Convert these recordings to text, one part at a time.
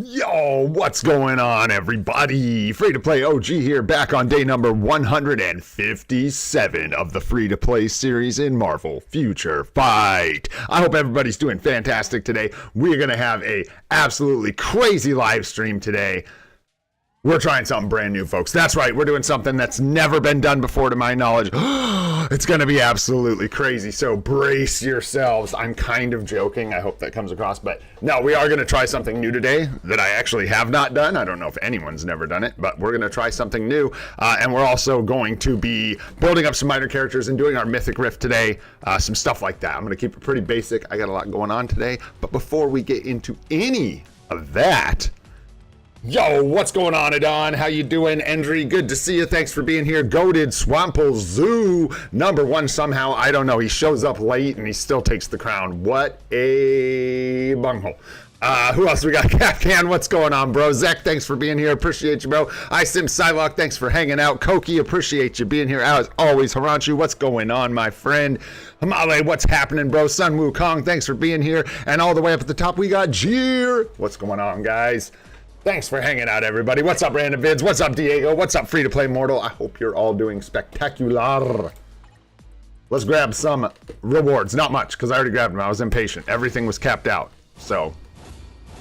Yo, what's going on, everybody? Free-to-play OG here, back on day number 157 of the free-to-play series in Marvel Future Fight. I hope everybody's doing fantastic today. We're going to have a absolutely crazy live stream today. We're trying something brand new, folks. That's right, we're doing something that's never been done before to my knowledge. It's going to be absolutely crazy, so brace yourselves. I'm kind of joking. I hope that comes across, but no, we are going to try something new today that I actually have not done. I don't know if anyone's never done it, but we're going to try something new, and we're also going to be building up some minor characters and doing our Mythic Rift today, some stuff like that. I'm going to keep it pretty basic. I got a lot going on today, but before we get into any of that, yo, what's going on, Adon? How you doing? Endry, good to see you. Thanks for being here. Goated Swample Zoo, number one somehow. I don't know. He shows up late and he still takes the crown. What a bunghole. Who else we got? Can, what's going on, bro? Zach, thanks for being here. Appreciate you, bro. Sim Psylocke, thanks for hanging out. Koki, appreciate you being here. As always, Haranchu, what's going on, my friend? Hamale, what's happening, bro? Sun Wukong, thanks for being here. And all the way up at the top, we got Jeer. What's going on, guys? Thanks for hanging out, everybody. What's up, Random Vids? What's up, Diego? What's up, Free-to-Play Mortal? I hope you're all doing spectacular. Let's grab some rewards. Not much, because I already grabbed them. I was impatient. Everything was capped out. So,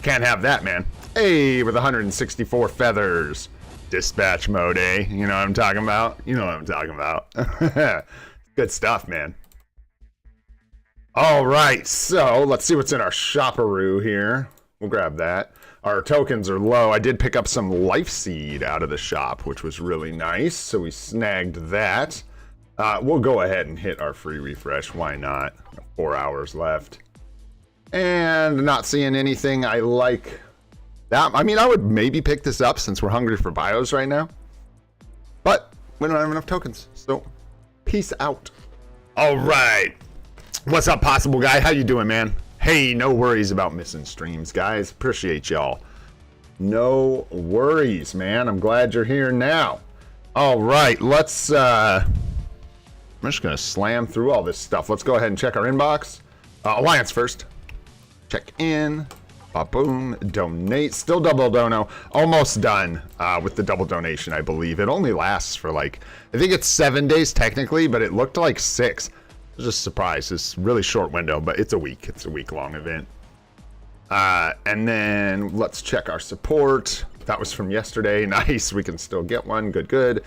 can't have that, man. Hey, with 164 feathers. Dispatch mode, eh? You know what I'm talking about? You know what I'm talking about. Good stuff, man. All right, so let's see what's in our shopperoo here. We'll grab that. Our tokens are low. I did pick up some life seed out of the shop, which was really nice. So we snagged that. We'll go ahead and hit our free refresh. Why not? 4 hours left. And not seeing anything I like that. I mean, I would maybe pick this up since we're hungry for bios right now. But we don't have enough tokens. So peace out. All right. What's up, Possible Guy? How you doing, man? Hey, no worries about missing streams, guys. Appreciate y'all. No worries, man. I'm glad you're here now. All right, let's... I'm just going to slam through all this stuff. Let's go ahead and check our inbox. Alliance first. Check in. Boom. Donate. Still double dono. Almost done with the double donation, I believe. It only lasts for like... I think it's 7 days technically, but it looked like 6. Just a surprise. It's a really short window, but it's a week. It's a week-long event. And then let's check our support. That was from yesterday. Nice. We can still get one. Good.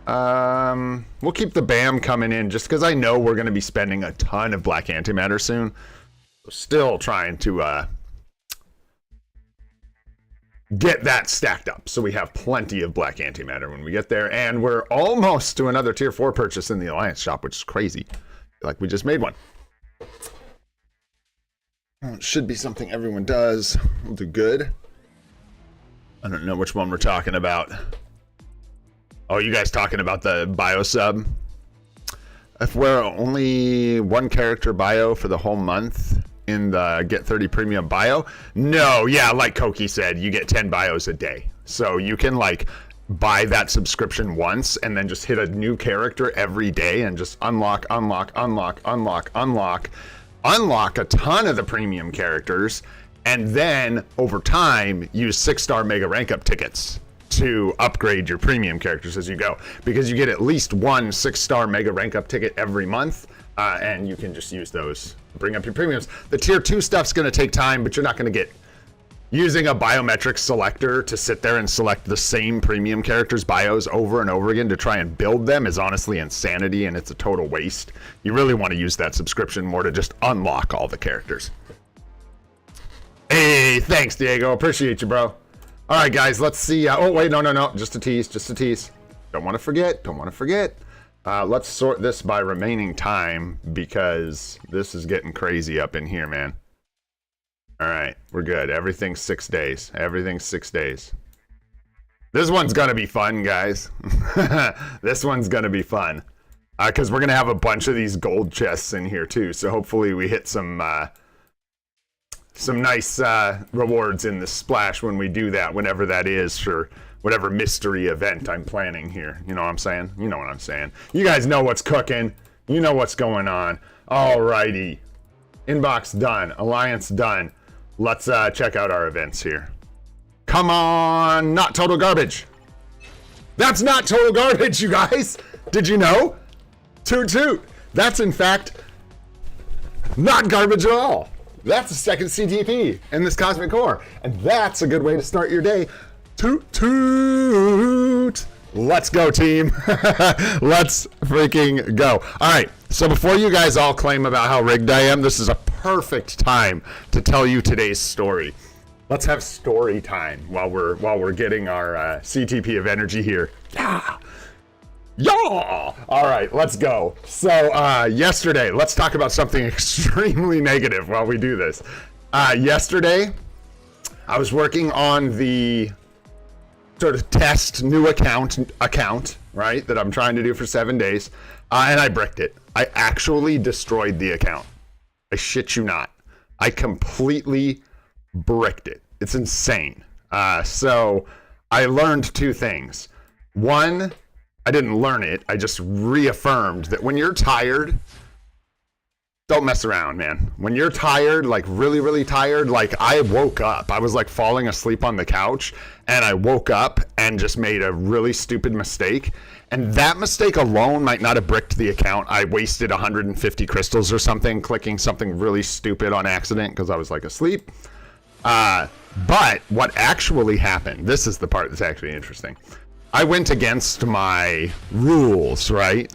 We'll keep the BAM coming in just because I know we're going to be spending a ton of black antimatter soon. Still trying to get that stacked up so we have plenty of black antimatter when we get there. And we're almost to another tier 4 purchase in the Alliance shop, which is crazy. Like we just made one. It should be something everyone does. We'll do good. I don't know which one we're talking about. Oh, you guys talking about the bio sub? If we're only one character bio for the whole month in the Get 30 Premium bio? No, yeah, like Koki said, you get 10 bios a day. So you can like buy that subscription once and then just hit a new character every day and just unlock a ton of the premium characters, and then over time use 6-star mega rank up tickets to upgrade your premium characters as you go, because you get at least one 6-star mega rank up ticket every month, and you can just use those to bring up your premiums. The tier 2 stuff's going to take time, but you're not going to get using a biometric selector to sit there and select the same premium characters' bios over and over again to try and build them is honestly insanity, and it's a total waste. You really want to use that subscription more to just unlock all the characters. Hey, thanks, Diego. Appreciate you, bro. All right, guys, let's see. Oh, wait, no. Just a tease. Don't want to forget. Let's sort this by remaining time because this is getting crazy up in here, man. All right, we're good. Everything's 6 days. This one's gonna be fun, guys. This one's gonna be fun because we're gonna have a bunch of these gold chests in here too. So hopefully we hit some nice rewards in the splash when we do that, whenever that is, for whatever mystery event I'm planning here. You know what I'm saying? You know what I'm saying. You guys know what's cooking. You know what's going on. All righty. Inbox done. Alliance done. Let's check out our events here. Come on, not total garbage. That's not total garbage, you guys. Did you know? Toot toot. That's in fact not garbage at all. That's the second CTP in this Cosmic Core. And that's a good way to start your day. Toot toot. Let's go, team. Let's freaking go. All right. So before you guys all claim about how rigged I am, this is a perfect time to tell you today's story. Let's have story time while we're getting our CTP of energy here. Yeah. Yeah. All right, let's go. So yesterday, let's talk about something extremely negative while we do this. Yesterday, I was working on the sort of test new account, right, that I'm trying to do for 7 days, and I bricked it. I actually destroyed the account. I shit you not. I completely bricked it. It's insane. So I learned two things. One, I didn't learn it. I just reaffirmed that when you're tired, don't mess around, man. When you're tired, like really, really tired, like I woke up. I was like falling asleep on the couch and I woke up and just made a really stupid mistake. And that mistake alone might not have bricked the account. I wasted 150 crystals or something, clicking something really stupid on accident because I was like asleep. But what actually happened, this is the part that's actually interesting. I went against my rules, right?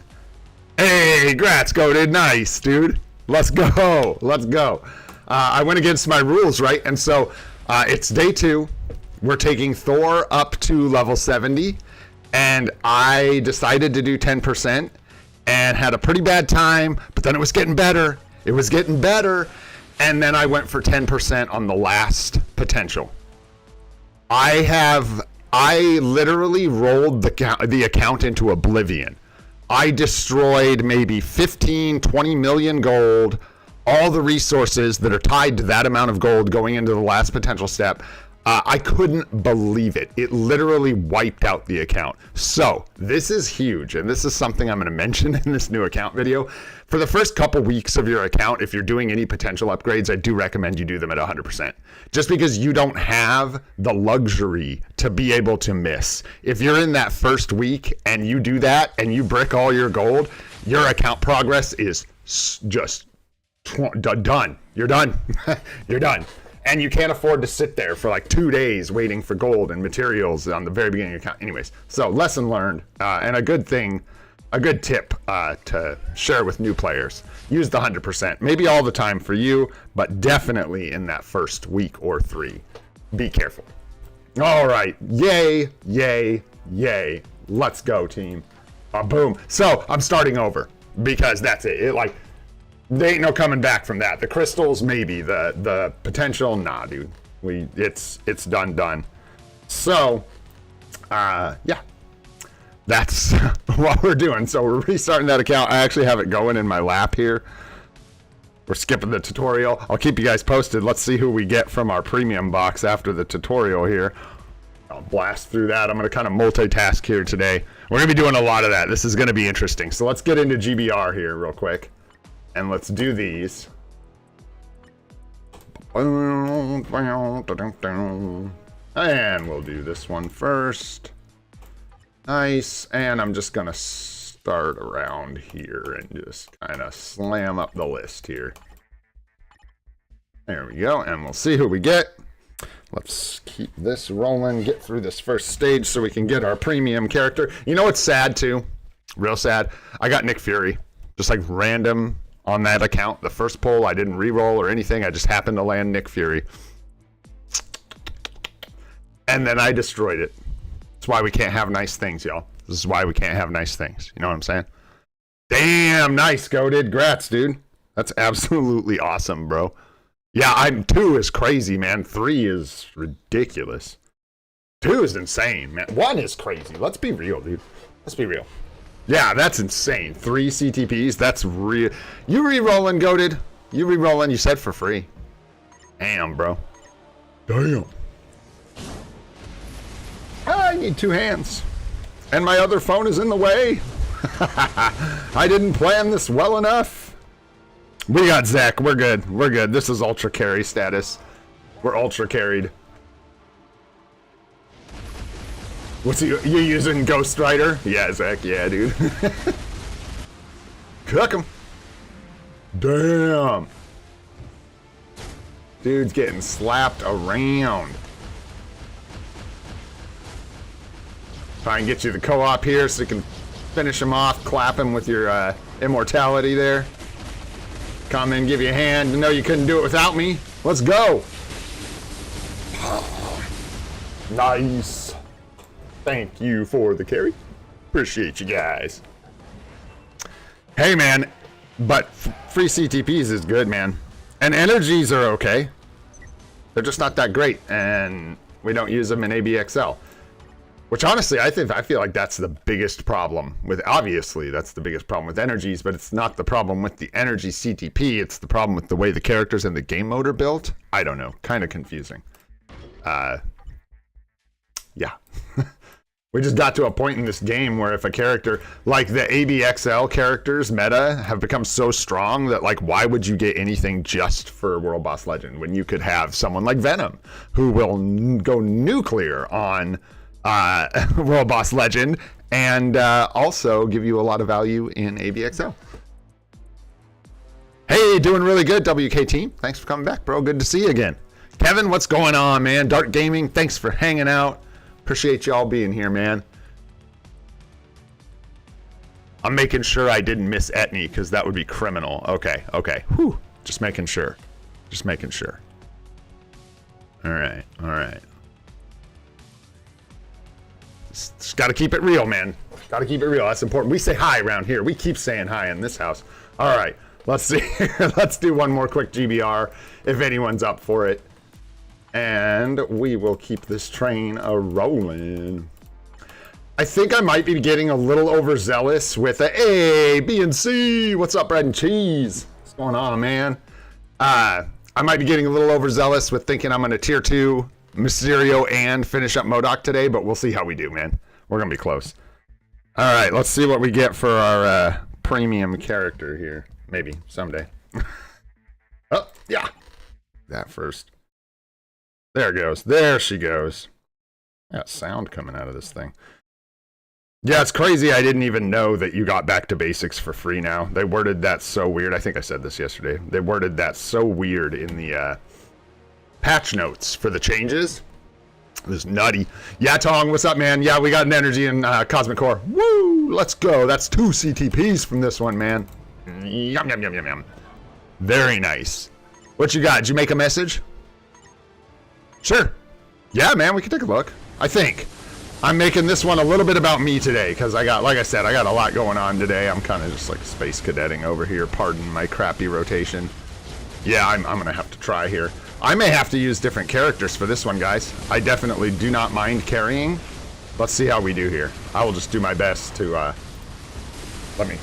Hey, grats, goated. Nice, dude. Let's go. Let's go. I went against my rules, right? And so it's day 2. We're taking Thor up to level 70. And I decided to do 10% and had a pretty bad time. But then it was getting better. It was getting better. And then I went for 10% on the last potential. I literally rolled the account into oblivion. I destroyed maybe 15, 20 million gold, all the resources that are tied to that amount of gold going into the last potential step. I couldn't believe it. It literally wiped out the account. So this is huge, and this is something I'm going to mention in this new account video. For the first couple weeks of your account, if you're doing any potential upgrades, I do recommend you do them at 100%. Just because you don't have the luxury to be able to miss. If you're in that first week and you do that and you brick all your gold, your account progress is just done. You're done. You're done. And you can't afford to sit there for like 2 days waiting for gold and materials on the very beginning of your account. Anyways, so lesson learned, and a good tip to share with new players. Use the 100%. Maybe all the time for you, but definitely in that first week or 3. Be careful. All right. Yay, yay, yay. Let's go, team. Boom. So I'm starting over because that's it. There ain't no coming back from that. The crystals, maybe. The potential, nah, dude. It's done. So, yeah. That's what we're doing. So we're restarting that account. I actually have it going in my lap here. We're skipping the tutorial. I'll keep you guys posted. Let's see who we get from our premium box after the tutorial here. I'll blast through that. I'm going to kind of multitask here today. We're going to be doing a lot of that. This is going to be interesting. So let's get into GBR here real quick. And let's do these. And we'll do this one first. Nice. And I'm just going to start around here and just kind of slam up the list here. There we go. And we'll see who we get. Let's keep this rolling, get through this first stage so we can get our premium character. You know what's sad too? Real sad. I got Nick Fury. Just like random on that account. The first pull, I didn't re-roll or anything. I just happened to land Nick Fury. And then I destroyed it. That's why we can't have nice things, y'all. This is why we can't have nice things. You know what I'm saying? Damn, nice, goated. Grats, dude. That's absolutely awesome, bro. Yeah, 2 is crazy, man. 3 is ridiculous. 2 is insane, man. 1 is crazy. Let's be real, dude. Let's be real. Yeah, that's insane. 3 CTPs, that's real. You re-rolling, goated. You re-rolling, you said for free. Damn, bro. Damn. I need 2 hands. And my other phone is in the way. I didn't plan this well enough. We got Zach. We're good. We're good. This is ultra carry status. We're ultra carried. What's you using Ghost Rider? Yeah, Zach, yeah, dude. Cook him. Damn. Dude's getting slapped around. Try and get you the co-op here so you can finish him off, clap him with your immortality there. Come in, give you a hand. No, you couldn't do it without me. Let's go. Nice. Thank you for the carry. Appreciate you guys. Hey, man. But free CTPs is good, man. And energies are okay. They're just not that great. And we don't use them in ABXL. Which honestly, I feel like that's the biggest problem with, obviously, that's the biggest problem with energies, but it's not the problem with the energy CTP, it's the problem with the way the characters and the game mode are built. I don't know, kind of confusing. Yeah. We just got to a point in this game where if a character, like the ABXL characters meta have become so strong that like, why would you get anything just for World Boss Legend when you could have someone like Venom who will go nuclear on World Boss Legend and also give you a lot of value in ABXL. Hey, doing really good, WK team. Thanks for coming back, bro. Good to see you again. Kevin, what's going on, man? Dark Gaming, thanks for hanging out. Appreciate y'all being here, man. I'm making sure I didn't miss Etney because that would be criminal. Okay, okay. Whew. Just making sure. Just making sure. All right, all right. Just got to keep it real, man. Got to keep it real. That's important. We say hi around here. We keep saying hi in this house. All right. Let's see. Let's do one more quick GBR if anyone's up for it. And we will keep this train a-rolling. I think I might be getting a little overzealous with a A, B, and C. What's up, bread and cheese? What's going on, man? I might be getting a little overzealous with thinking I'm going to tier 2 Mysterio and finish up Modok today, but we'll see how we do, man. We're going to be close. All right, let's see what we get for our premium character here. Maybe someday. Oh, yeah. That first. There it goes. There she goes. Got sound coming out of this thing. Yeah, it's crazy. I didn't even know that you got back to basics for free now. They worded that so weird. I think I said this yesterday. They worded that so weird in the patch notes for the changes. It was nutty. Yeah, Tong, what's up, man? Yeah, we got an energy in Cosmic Core. Woo! Let's go. That's 2 CTPs from this one, man. Yum, yum, yum, yum, yum. Very nice. What you got? Did you make a message? Sure. Yeah, man, we can take a look. I think. I'm making this one a little bit about me today because I got, like I said, I got a lot going on today. I'm kind of just like space cadetting over here. Pardon my crappy rotation. Yeah, I'm going to have to try here. I may have to use different characters for this one, guys. I definitely do not mind carrying. Let's see how we do here. I will just do my best to, let me,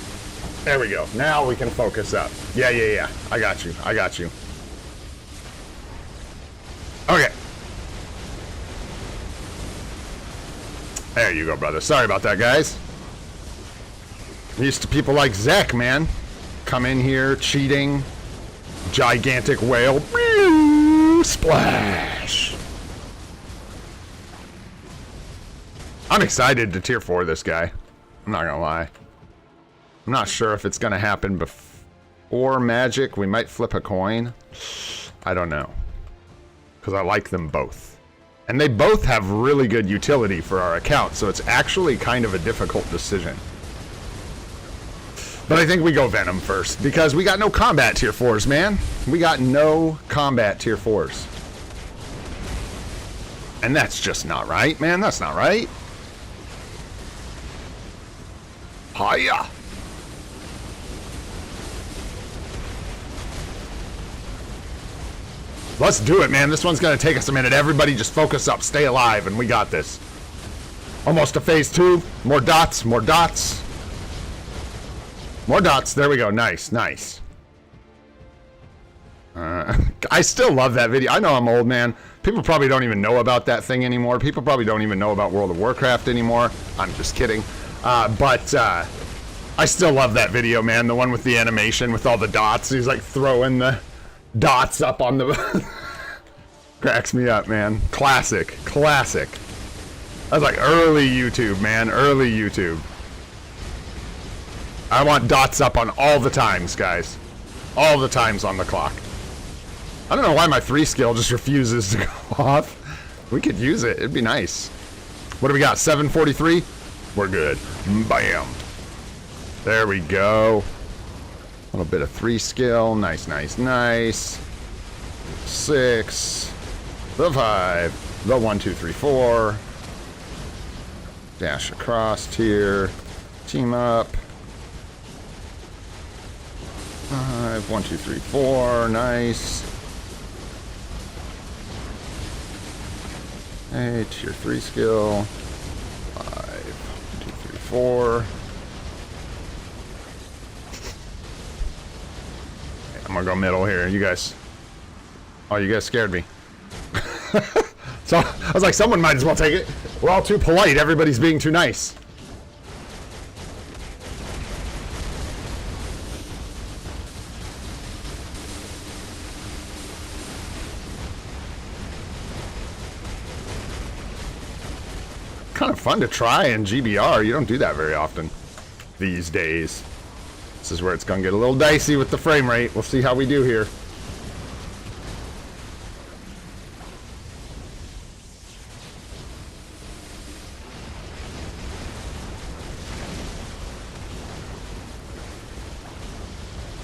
there we go. Now we can focus up. Yeah, yeah, yeah. I got you. I got you. Okay. There you go, brother. Sorry about that, guys. Used to people like Zach, man. Come in here, cheating. Gigantic whale. Splash. I'm excited to tier 4 this guy. I'm not gonna lie. I'm not sure if it's gonna happen before Magic. We might flip a coin. I don't know. Because I like them both. And they both have really good utility for our account, so it's actually kind of a difficult decision. But I think we go Venom first, because we got no combat tier 4s, man. We got no combat tier 4s. And that's just not right, man. That's not right. Hiya. Let's do it, man. This one's going to take us a minute. Everybody just focus up. Stay alive, and we got this. Almost to phase 2. More dots. More dots. More dots. There we go. Nice. Nice. I still love that video. I know I'm old, man. People probably don't even know about that thing anymore. People probably don't even know about World of Warcraft anymore. I'm just kidding. But I still love that video, man. The one with the animation with all the dots. He's like throwing the dots up on the cracks me up, man. Classic. Classic. That's like early YouTube, man. Early YouTube. I want dots up on all the times, guys. All the times on the clock. I don't know why my 3 skill just refuses to go off. We could use it. It'd be nice. What do we got? 743? We're good. Bam. There we go. A little bit of 3 skill. Nice, nice, nice. 6. The 5. The 1, 2, 3, 4. Dash across here. Team up. 5. 1, 2, 3, 4. Nice. 8. Tier 3 skill. 5. 1, 2, 3, 4. I'm gonna go middle here. You guys. Oh, you guys scared me. So I was like, someone might as well take it. We're all too polite. Everybody's being too nice. Kind of fun to try in GBR. You don't do that very often these days. This is where it's gonna get a little dicey with the frame rate. We'll see how we do here.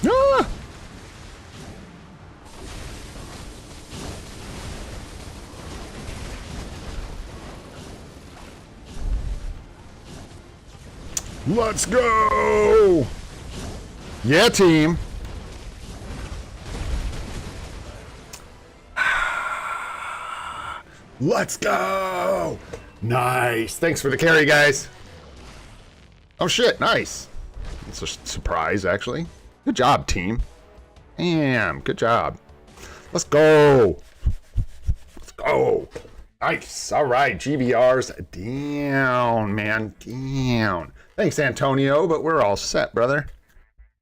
Ah! Let's go! Yeah, team. Let's go! Nice. Thanks for the carry, guys. Oh, shit. Nice. It's a surprise, actually. Good job, team. Damn. Good job. Let's go. Let's go. Nice. All right. GBR's down, man. Down. Thanks, Antonio, but we're all set, brother.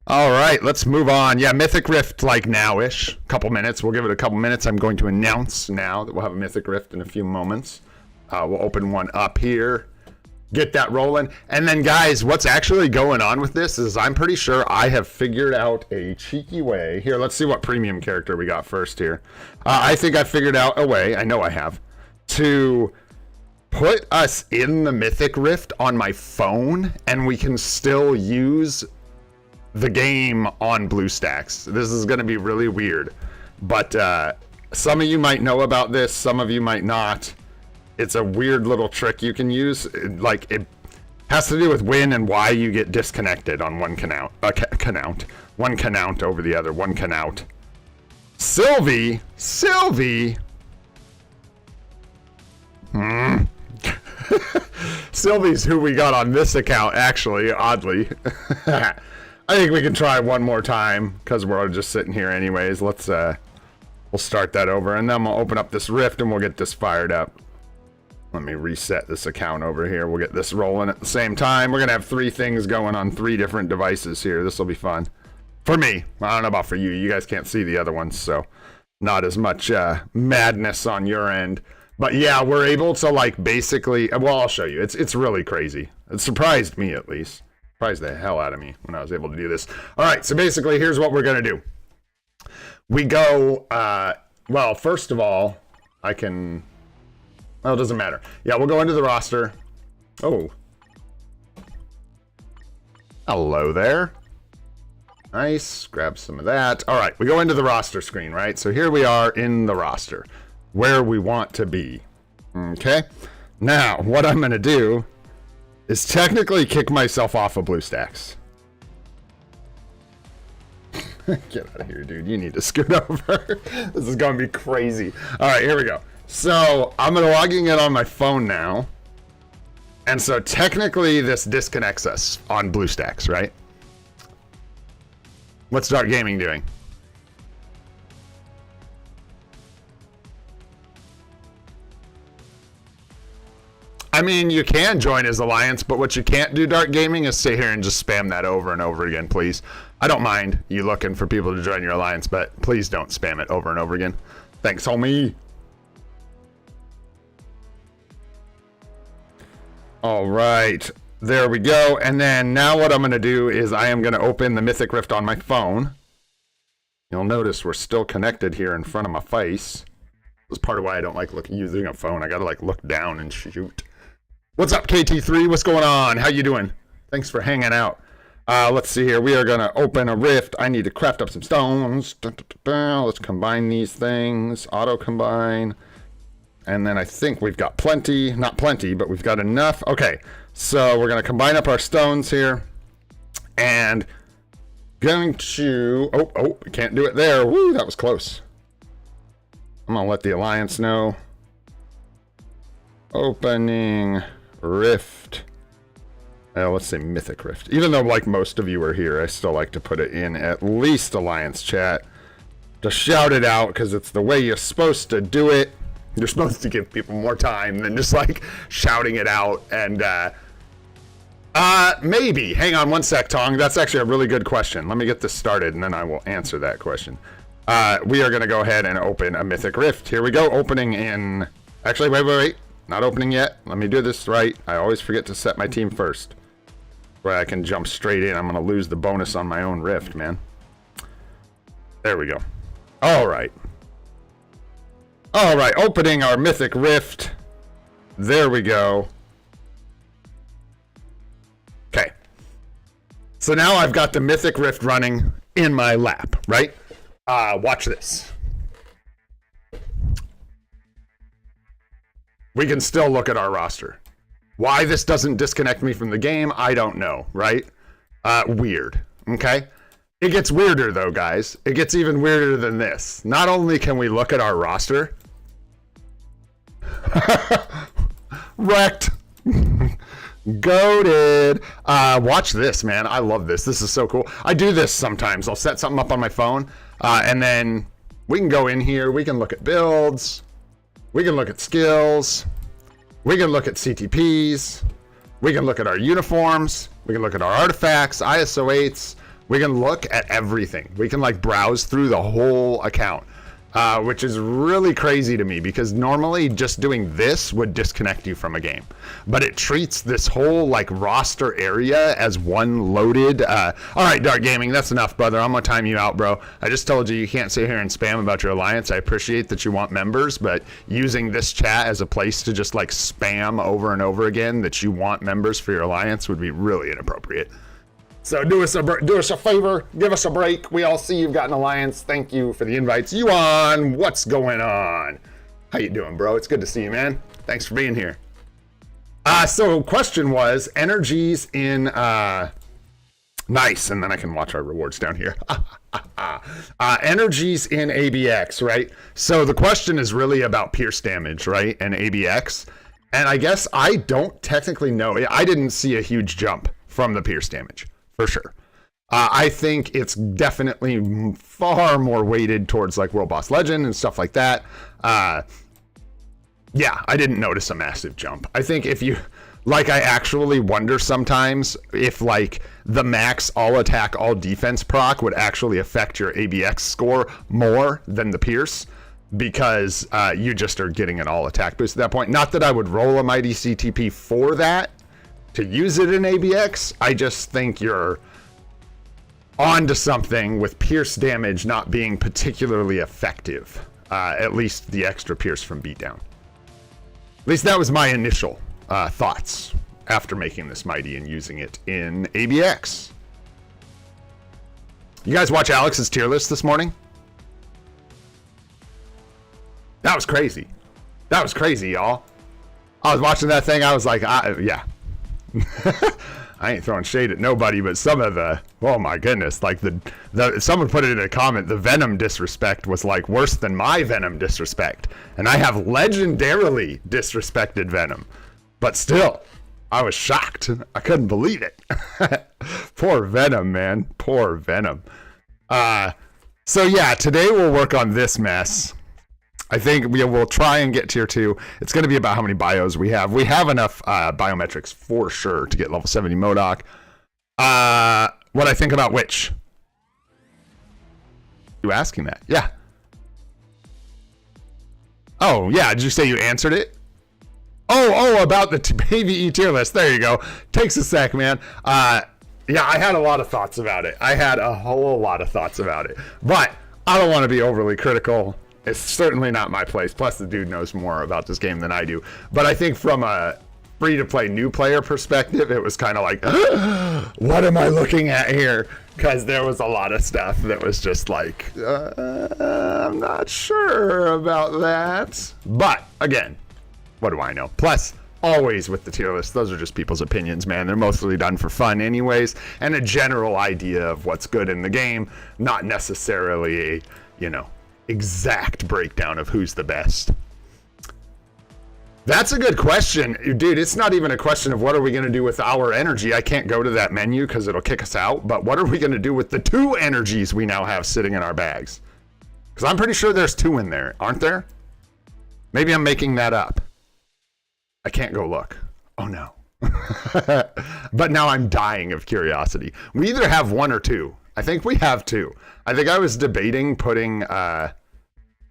All right, let's move on. Yeah, Mythic Rift like now-ish. Couple minutes. We'll give it a couple minutes. I'm going to announce now that we'll have a Mythic Rift in a few moments. We'll open one up here. Get that rolling. And then, guys, what's actually going on with this is I'm pretty sure I have figured out a cheeky way. Here, let's see what premium character we got first here. I think I figured out a way, I know I have, to put us in the Mythic Rift on my phone, and we can still use the game on BlueStacks. This is going to be really weird, but some of you might know about this, some of you might not. It's a weird little trick you can use. Like, it has to do with when and why you get disconnected on one canount. One canount over the other. One canount. Sylvie. Sylvie's who we got on this account, actually, oddly. I think we can try one more time because we're just sitting here anyways. Let's we'll start that over, and then we'll open up this Rift and we'll get this fired up. Let me reset this account over here. We'll get this rolling at the same time. We're gonna have 3 things going on 3 different devices here. This will be fun for me. I don't know about for you. You guys can't see the other ones, so not as much madness on your end. But yeah, we're able to like basically. Well, I'll show you. It's really crazy. It surprised me at least. Surprised the hell out of me when I was able to do this. All right, so basically, here's what we're gonna do. We go. Well, first of all, I can. Well, it doesn't matter. Yeah, we'll go into the roster. Oh. Hello there. Nice. Grab some of that. All right, we go into the roster screen, right? So here we are in the roster, where we want to be. Okay. Now, what I'm going to do is technically kick myself off of BlueStacks. Get out of here, dude. You need to scoot over. This is going to be crazy. All right, here we go. So I'm logging in on my phone now. And so technically this disconnects us on BlueStacks, right? What's Dark Gaming doing? I mean, you can join his alliance, but what you can't do, Dark Gaming, is sit here and just spam that over and over again, please. I don't mind you looking for people to join your alliance, but please don't spam it over and over again. Thanks, homie. All right, there we go. And then now what I'm going to do is I am going to open the Mythic Rift on my phone. You'll notice we're still connected here in front of my face. That's part of why I don't like using a phone. I got to like look down and shoot. What's up, KT3? What's going on? How you doing? Thanks for hanging out. Let's see here. We are going to open a rift. I need to craft up some stones. Let's combine these things. Auto combine. And then I think we've got plenty. Not plenty, but we've got enough. Okay, so we're going to combine up our stones here. And going to... Oh, we can't do it there. Woo, that was close. I'm going to let the Alliance know. Opening Rift. Let's say Mythic Rift. Even though, like, most of you are here, I still like to put it in at least Alliance chat. To shout it out, because it's the way you're supposed to do it. You're supposed to give people more time than just, like, shouting it out. And, maybe. Hang on one sec, Tong. That's actually a really good question. Let me get this started, and then I will answer that question. We are going to go ahead and open a Mythic Rift. Here we go. Opening in... Actually, wait. Not opening yet. Let me do this right. I always forget to set my team first. Where I can jump straight in. I'm going to lose the bonus on my own Rift, man. There we go. All right. All right. Opening our Mythic Rift. There we go. Okay. So now I've got the Mythic Rift running in my lap, right? Watch this. We can still look at our roster. Why this doesn't disconnect me from the game, I don't know, right? Weird, okay? It gets weirder, though, guys. It gets even weirder than this. Not only can we look at our roster... Wrecked. Goated. Watch this, man. I love this. This is so cool. I do this sometimes. I'll set something up on my phone, and then we can go in here. We can look at builds. We can look at skills. We can look at CTPs. We can look at our uniforms. We can look at our artifacts, ISO 8s. We can look at everything. We can like browse through the whole account, which is really crazy to me because normally just doing this would disconnect you from a game. But it treats this whole like roster area as one loaded. All right, Dark Gaming, that's enough, brother. I'm gonna time you out, bro. I just told you can't sit here and spam about your alliance. I appreciate that you want members, but using this chat as a place to just like spam over and over again that you want members for your alliance would be really inappropriate. So do us a favor, give us a break. We all see you've got an alliance. Thank you for the invites. Yuan, what's going on? How you doing, bro? It's good to see you, man. Thanks for being here. So question was energies in nice, and then I can watch our rewards down here. Energies in ABX, right? So the question is really about pierce damage, right? And ABX. And I guess I don't technically know. I didn't see a huge jump from the pierce damage. For sure. I think it's definitely far more weighted towards like World Boss Legend and stuff like that. Yeah, I didn't notice a massive jump. I think if you, like, I actually wonder sometimes if like the max all attack, all defense proc would actually affect your ABX score more than the pierce because you just are getting an all attack boost at that point. Not that I would roll a Mighty CTP for that. To use it in ABX, I just think you're onto something with pierce damage not being particularly effective. At least the extra pierce from beatdown. At least that was my initial thoughts after making this mighty and using it in ABX. You guys watch Alex's tier list this morning? That was crazy. That was crazy, y'all. I was watching that thing. I was like, yeah. I ain't throwing shade at nobody, but some of the, oh my goodness, like someone put it in a comment, the Venom disrespect was like worse than my Venom disrespect. And I have legendarily disrespected Venom. But still, I was shocked. I couldn't believe it. Poor Venom, man. Poor Venom. So yeah, today we'll work on this mess. I think we'll try and get tier 2. It's going to be about how many bios we have. We have enough biometrics for sure to get level 70 Modok. What I think about which? You asking that? Yeah. Oh, yeah. Did you say you answered it? about the PvE tier list. There you go. Takes a sec, man. Yeah, I had a lot of thoughts about it. I had a whole lot of thoughts about it. But I don't want to be overly critical. It's certainly not my place. Plus, the dude knows more about this game than I do. But I think from a free-to-play new player perspective, it was kind of like, what am I looking at here? Because there was a lot of stuff that was just like, I'm not sure about that. But, again, what do I know? Plus, always with the tier list, those are just people's opinions, man. They're mostly done for fun anyways, and a general idea of what's good in the game, not necessarily a, exact breakdown of who's the best. That's a good question. Dude, it's not even a question of what are we going to do with our energy. I can't go to that menu because it'll kick us out, but what are we going to do with the 2 energies we now have sitting in our bags? Because I'm pretty sure there's 2 in there, aren't there? Maybe I'm making that up. I can't go look. Oh no. But now I'm dying of curiosity. We either have 1 or 2. I think we have 2. I think I was debating putting,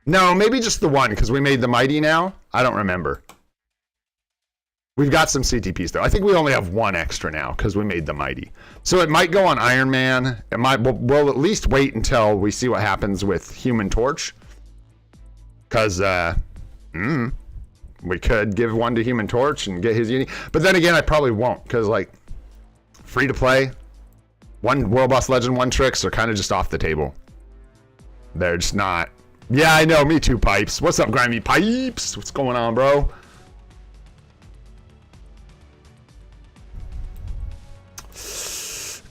no, maybe just the 1 because we made the Mighty now. I don't remember. We've got some CTPs though. I think we only have 1 extra now because we made the Mighty. So it might go on Iron Man. It might, we'll at least wait until we see what happens with Human Torch. Because, we could give 1 to Human Torch and get his uni. But then again, I probably won't because, like, free to play, 1 World Boss Legend, 1 Tricks are kind of just off the table. They're just not. Yeah, I know. Me too, Pipes. What's up, Grimy Pipes? What's going on, bro?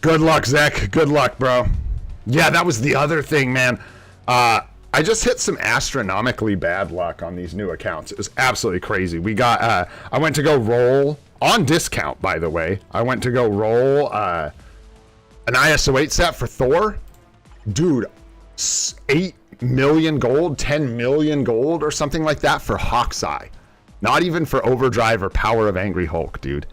Good luck, Zach. Good luck, bro. Yeah, that was the other thing, man. I just hit some astronomically bad luck on these new accounts. It was absolutely crazy. We got, I went to go roll, on discount, by the way. I went to go roll an ISO 8 set for Thor. Dude, 8 million gold, 10 million gold, or something like that for Hawkeye. Not even for Overdrive or Power of Angry Hulk, dude.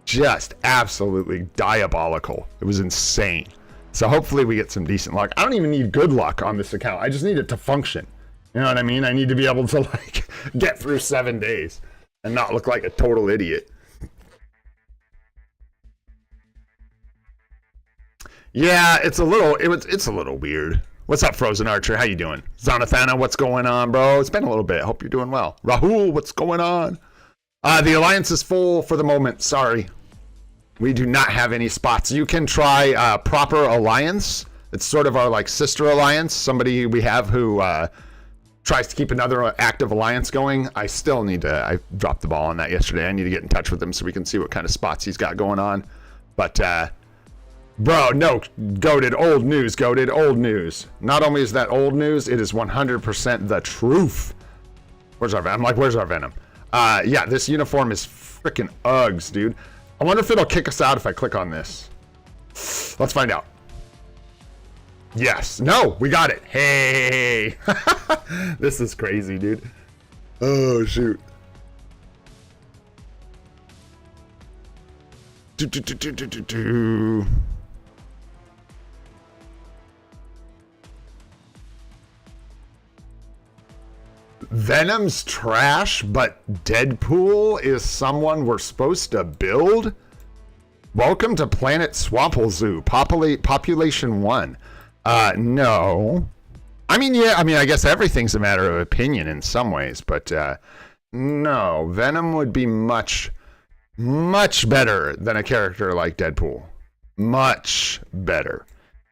Just absolutely diabolical. It was insane. So hopefully we get some decent luck. I don't even need good luck on this account. I just need it to function. You know what I mean? I need to be able to, like, get through 7 days and not look like a total idiot. Yeah, it's a little weird. What's up, Frozen Archer? How you doing? Zonathana, what's going on, bro? It's been a little bit. Hope you're doing well. Rahul, what's going on? The alliance is full for the moment. Sorry. We do not have any spots. You can try Proper Alliance. It's sort of our like sister alliance. Somebody we have who tries to keep another active alliance going. I still need to, I dropped the ball on that yesterday. I need to get in touch with him so we can see what kind of spots he's got going on. But, bro, no, goated, old news. Not only is that old news, it is 100% the truth. Where's our Venom? Where's our Venom? Yeah, this uniform is freaking Uggs, dude. I wonder if it'll kick us out if I click on this. Let's find out. Yes. No, we got it. Hey. This is crazy, dude. Oh, shoot. Venom's trash, but Deadpool is someone we're supposed to build? Welcome to Planet Swample Zoo, Population 1. No. I mean, yeah, I guess everything's a matter of opinion in some ways, but no. Venom would be much, much better than a character like Deadpool. Much better.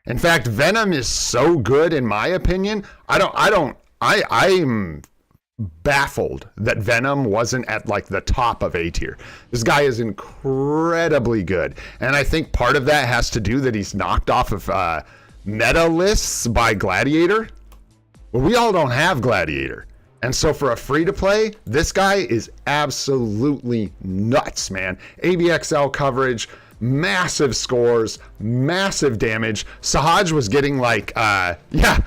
In fact, Venom is so good, in my opinion, I'm baffled that Venom wasn't at like the top of A tier. This guy is incredibly good, and I think part of that has to do that he's knocked off of meta lists by Gladiator. Well, we all don't have Gladiator, and so for a free to play, this guy is absolutely nuts, man. ABXL coverage, massive scores, massive damage. Sahaj was getting like, yeah,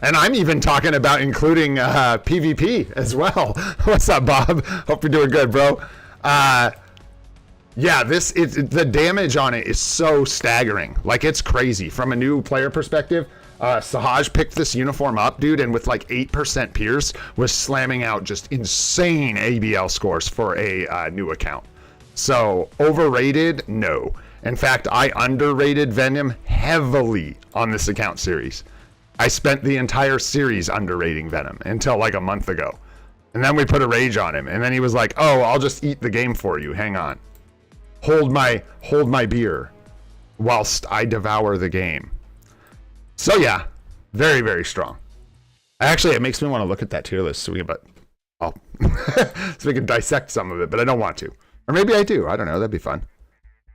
and I'm even talking about including PvP as well. What's up, Bob? Hope you're doing good, bro. Yeah, the damage on it is so staggering. Like, it's crazy. From a new player perspective, Sahaj picked this uniform up, dude, and with like 8% Pierce was slamming out just insane ABL scores for a new account. So overrated? No. In fact, I underrated Venom heavily on this account series. I spent the entire series underrating Venom until like a month ago. And then we put a rage on him. And then he was like, oh, I'll just eat the game for you. Hang on. Hold my beer whilst I devour the game. So yeah, very, very strong. Actually, it makes me want to look at that tier list so we can dissect some of it, but I don't want to. Or maybe I do. I don't know. That'd be fun.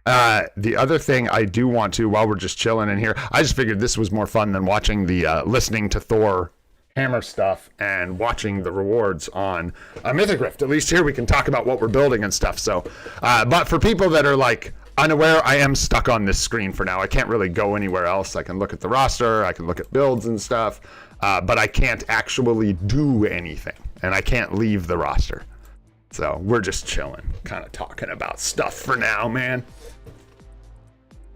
The other thing I do want to, while we're just chilling in here, I just figured this was more fun than watching the listening to Thor hammer stuff and watching the rewards on Mythic Rift. At least here we can talk about what we're building and stuff. So, but for people that are like unaware, I am stuck on this screen for now. I can't really go anywhere else. I can look at the roster, I can look at builds and stuff, but I can't actually do anything, and I can't leave the roster. So we're just chilling, kind of talking about stuff for now, man.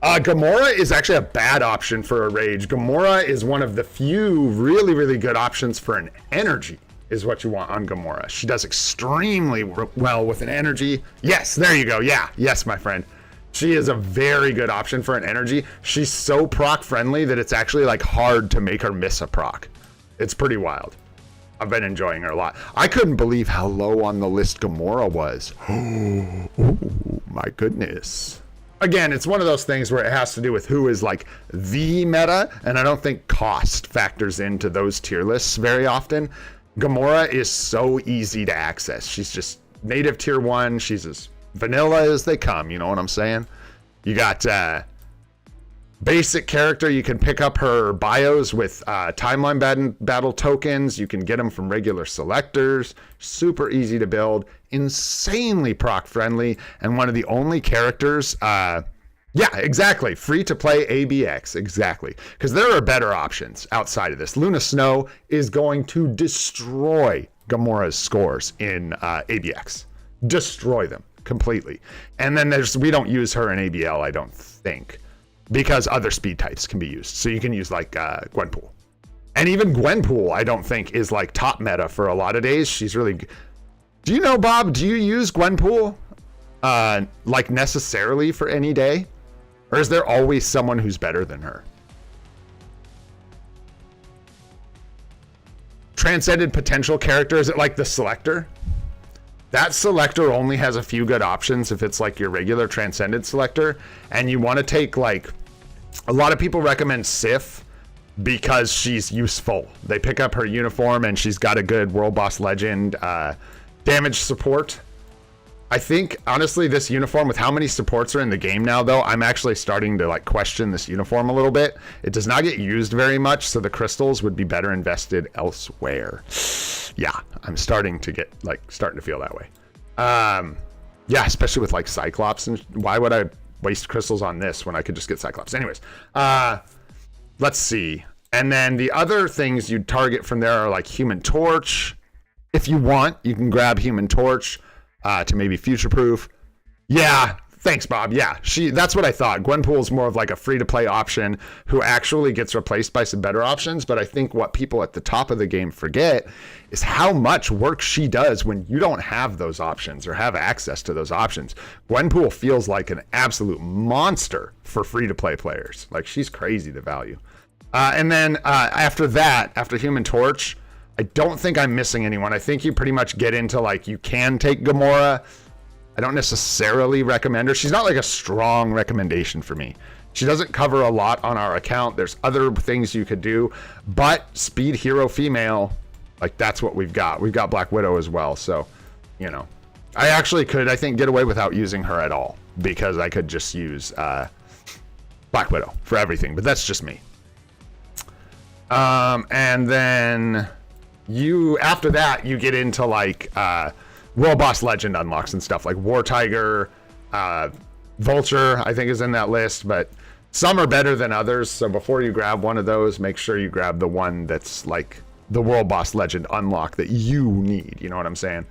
Gamora is actually a bad option for a rage. Gamora is one of the few really, really good options for an energy, is what you want on Gamora. She does extremely well with an energy. Yes, there you go. Yeah, yes, my friend. She is a very good option for an energy. She's so proc friendly that it's actually like hard to make her miss a proc. It's pretty wild. I've been enjoying her a lot. I couldn't believe how low on the list Gamora was. Oh, my goodness. Again, it's one of those things where it has to do with who is like the meta, and I don't think cost factors into those tier lists very often. Gamora is so easy to access. She's just native tier 1. She's as vanilla as they come, you know what I'm saying? You got basic character. You can pick up her bios with timeline battle tokens. You can get them from regular selectors. Super easy to build, insanely proc friendly, and one of the only characters, yeah, exactly, free to play ABX, exactly, because there are better options outside of this. Luna Snow is going to destroy Gamora's scores in ABX, destroy them completely. And then we don't use her in ABL, I don't think, because other speed types can be used. So you can use like Gwenpool. And even Gwenpool, I don't think, is like top meta for a lot of days. She's really... Do you know, Bob, do you use Gwenpool like necessarily for any day? Or is there always someone who's better than her? Transcended potential character, is it like the selector? That selector only has a few good options if it's like your regular transcended selector. And you want to take like... A lot of people recommend Sif because she's useful. They pick up her uniform and she's got a good World Boss Legend damage support. I think, honestly, this uniform, with how many supports are in the game now, though, I'm actually starting to like question this uniform a little bit. It does not get used very much, so the crystals would be better invested elsewhere. Yeah, I'm starting to feel that way. Yeah, especially with like Cyclops, and why would I waste crystals on this when I could just get Cyclops? Anyways, let's see. And then the other things you'd target from there are like Human Torch. If you want, you can grab Human Torch to maybe future-proof. Yeah, thanks, Bob. Yeah, that's what I thought. Gwenpool's more of like a free-to-play option who actually gets replaced by some better options. But I think what people at the top of the game forget is how much work she does when you don't have those options or have access to those options. Gwenpool feels like an absolute monster for free-to-play players. Like, she's crazy to value. And then after that, after Human Torch, I don't think I'm missing anyone. I think you pretty much get into like, you can take Gamora. I don't necessarily recommend her. She's not like a strong recommendation for me. She doesn't cover a lot on our account. There's other things you could do, but speed hero female, like that's what we've got. We've got Black Widow as well. So, you know, I actually could, I think, get away without using her at all because I could just use Black Widow for everything, but that's just me. And then after that, you get into like World Boss Legend unlocks and stuff like War Tiger, Vulture, I think is in that list, but some are better than others. So before you grab one of those, make sure you grab the one that's like the World Boss Legend unlock that you need. You know what I'm saying?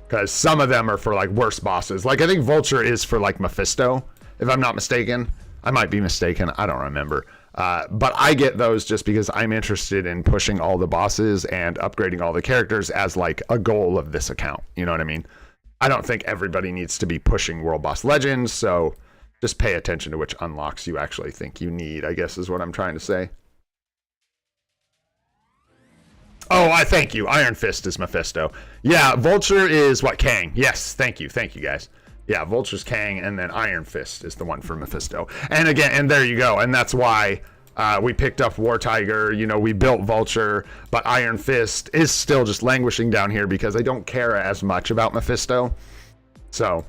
Because some of them are for like worse bosses. Like I think Vulture is for like Mephisto, if I'm not mistaken. I might be mistaken. I don't remember. But I get those just because I'm interested in pushing all the bosses and upgrading all the characters as like a goal of this account. You know what I mean? I don't think everybody needs to be pushing World Boss Legends, so just pay attention to which unlocks you actually think you need, I guess is what I'm trying to say. Oh, I thank you. Iron Fist is Mephisto. Yeah, Vulture is what? Kang. Yes, thank you. Thank you, guys. Yeah, Vulture's Kang, and then Iron Fist is the one for Mephisto. And again, and there you go. And that's why we picked up War Tiger. You know, we built Vulture, but Iron Fist is still just languishing down here because I don't care as much about Mephisto. So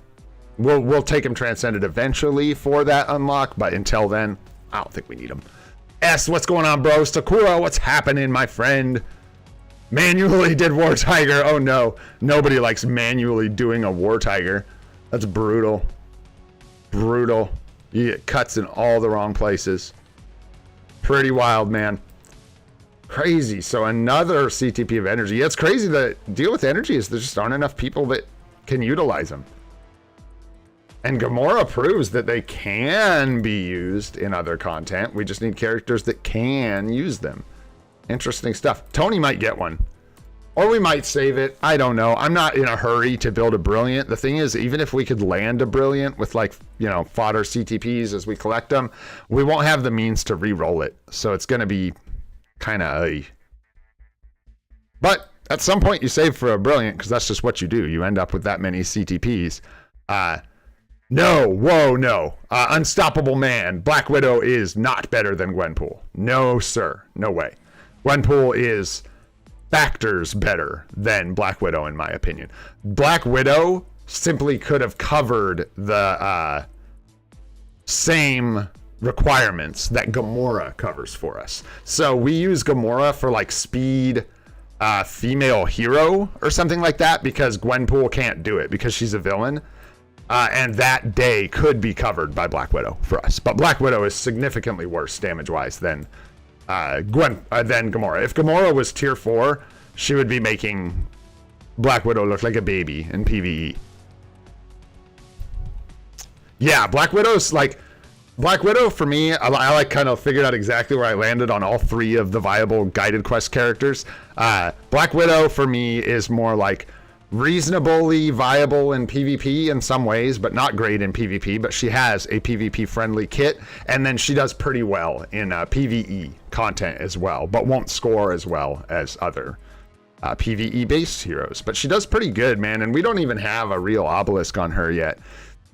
we'll take him transcended eventually for that unlock, but until then, I don't think we need him. S, what's going on, bro? Sakura, what's happening, my friend? Manually did War Tiger. Oh no, nobody likes manually doing a War Tiger. That's brutal. Brutal. You get cuts in all the wrong places. Pretty wild, man. Crazy. So another CTP of energy. Yeah, it's crazy. The deal with energy is there just aren't enough people that can utilize them. And Gamora proves that they can be used in other content. We just need characters that can use them. Interesting stuff. Tony might get one. Or we might save it. I don't know. I'm not in a hurry to build a Brilliant. The thing is, even if we could land a Brilliant with, like, you know, fodder CTPs as we collect them, we won't have the means to re-roll it. So it's going to be kind of... But at some point you save for a Brilliant, because that's just what you do. You end up with that many CTPs. No. Whoa, no. Unstoppable Man. Black Widow is not better than Gwenpool. No, sir. No way. Gwenpool is factors better than Black Widow, in my opinion. Black Widow simply could have covered the same requirements that Gamora covers for us. So we use Gamora for like speed, female hero or something like that because Gwenpool can't do it because she's a villain. And that day could be covered by Black Widow for us. But Black Widow is significantly worse damage-wise than than Gamora. If Gamora was tier 4, she would be making Black Widow look like a baby in PvE. Yeah, Black Widow for me, I like kind of figured out exactly where I landed on all 3 of the viable guided quest characters. Black Widow for me is more like reasonably viable in PvP in some ways, but not great in PvP, but she has a PvP friendly kit, and then she does pretty well in PvE content as well, but won't score as well as other PvE based heroes. But she does pretty good, man, and we don't even have a real obelisk on her yet.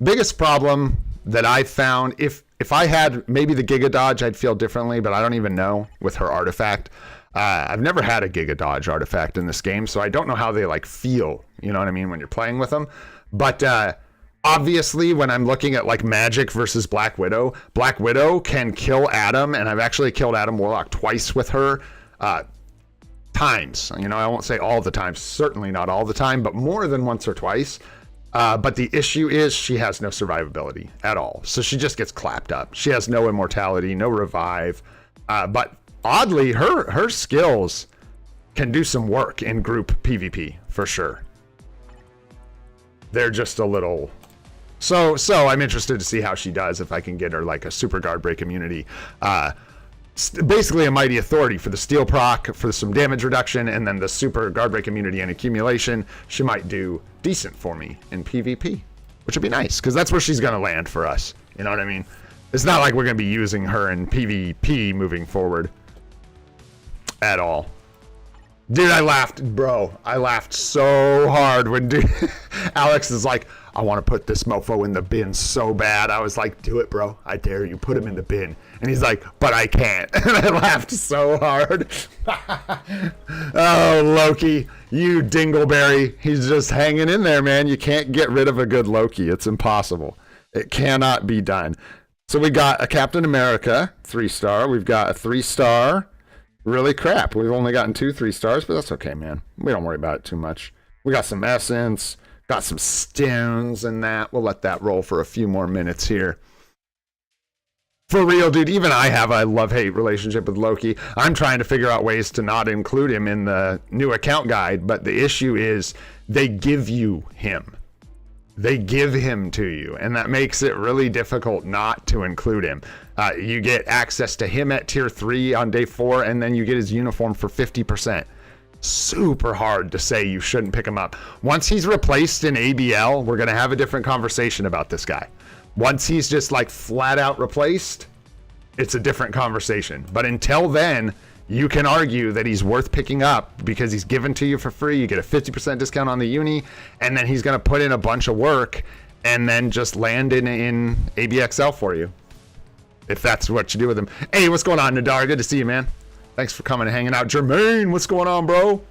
Biggest problem that I found, if I had maybe the Giga Dodge, I'd feel differently, but I don't even know with her artifact. I've never had a Giga Dodge artifact in this game, so I don't know how they like feel, you know what I mean, when you're playing with them. But obviously, when I'm looking at like Magic versus Black Widow can kill Adam, and I've actually killed Adam Warlock twice with her times. You know, I won't say all the time, certainly not all the time, but more than once or twice. But the issue is she has no survivability at all. So she just gets clapped up. She has no immortality, no revive, but oddly, her skills can do some work in group PvP for sure. They're just a little... So I'm interested to see how she does if I can get her like a super guard break immunity. Basically a mighty authority for the steel proc, for some damage reduction, and then the super guard break immunity and accumulation. She might do decent for me in PvP, which would be nice because that's where she's going to land for us. You know what I mean? It's not like we're going to be using her in PvP moving forward. At all. Dude, I laughed, bro. I laughed so hard when Alex is like, I want to put this mofo in the bin so bad. I was like, do it, bro. I dare you. Put him in the bin. And he's like, but I can't. And I laughed so hard. Oh, Loki, you dingleberry. He's just hanging in there, man. You can't get rid of a good Loki. It's impossible. It cannot be done. So we got a Captain America 3-star. We've got a 3-star. Really crap. We've only gotten 2 3-stars, but that's okay, man. We don't worry about it too much. We got some essence, got some stones and that. We'll let that roll for a few more minutes here. For real, dude, even I have a love-hate relationship with Loki. I'm trying to figure out ways to not include him in the new account guide, but the issue is they give you him. they give him to you, and that makes it really difficult not to include him. You get access to him at tier 3 on day 4, and then you get his uniform for 50%. Super hard to say you shouldn't pick him up. Once he's replaced in ABL, we're going to have a different conversation about this guy. Once he's just like flat out replaced, it's a different conversation. But until then, you can argue that he's worth picking up because he's given to you for free. You get a 50% discount on the uni, and then he's going to put in a bunch of work and then just land in ABXL for you, if that's what you do with him. Hey, what's going on, Nadar? Good to see you, man. Thanks for coming and hanging out. Jermaine, what's going on, bro?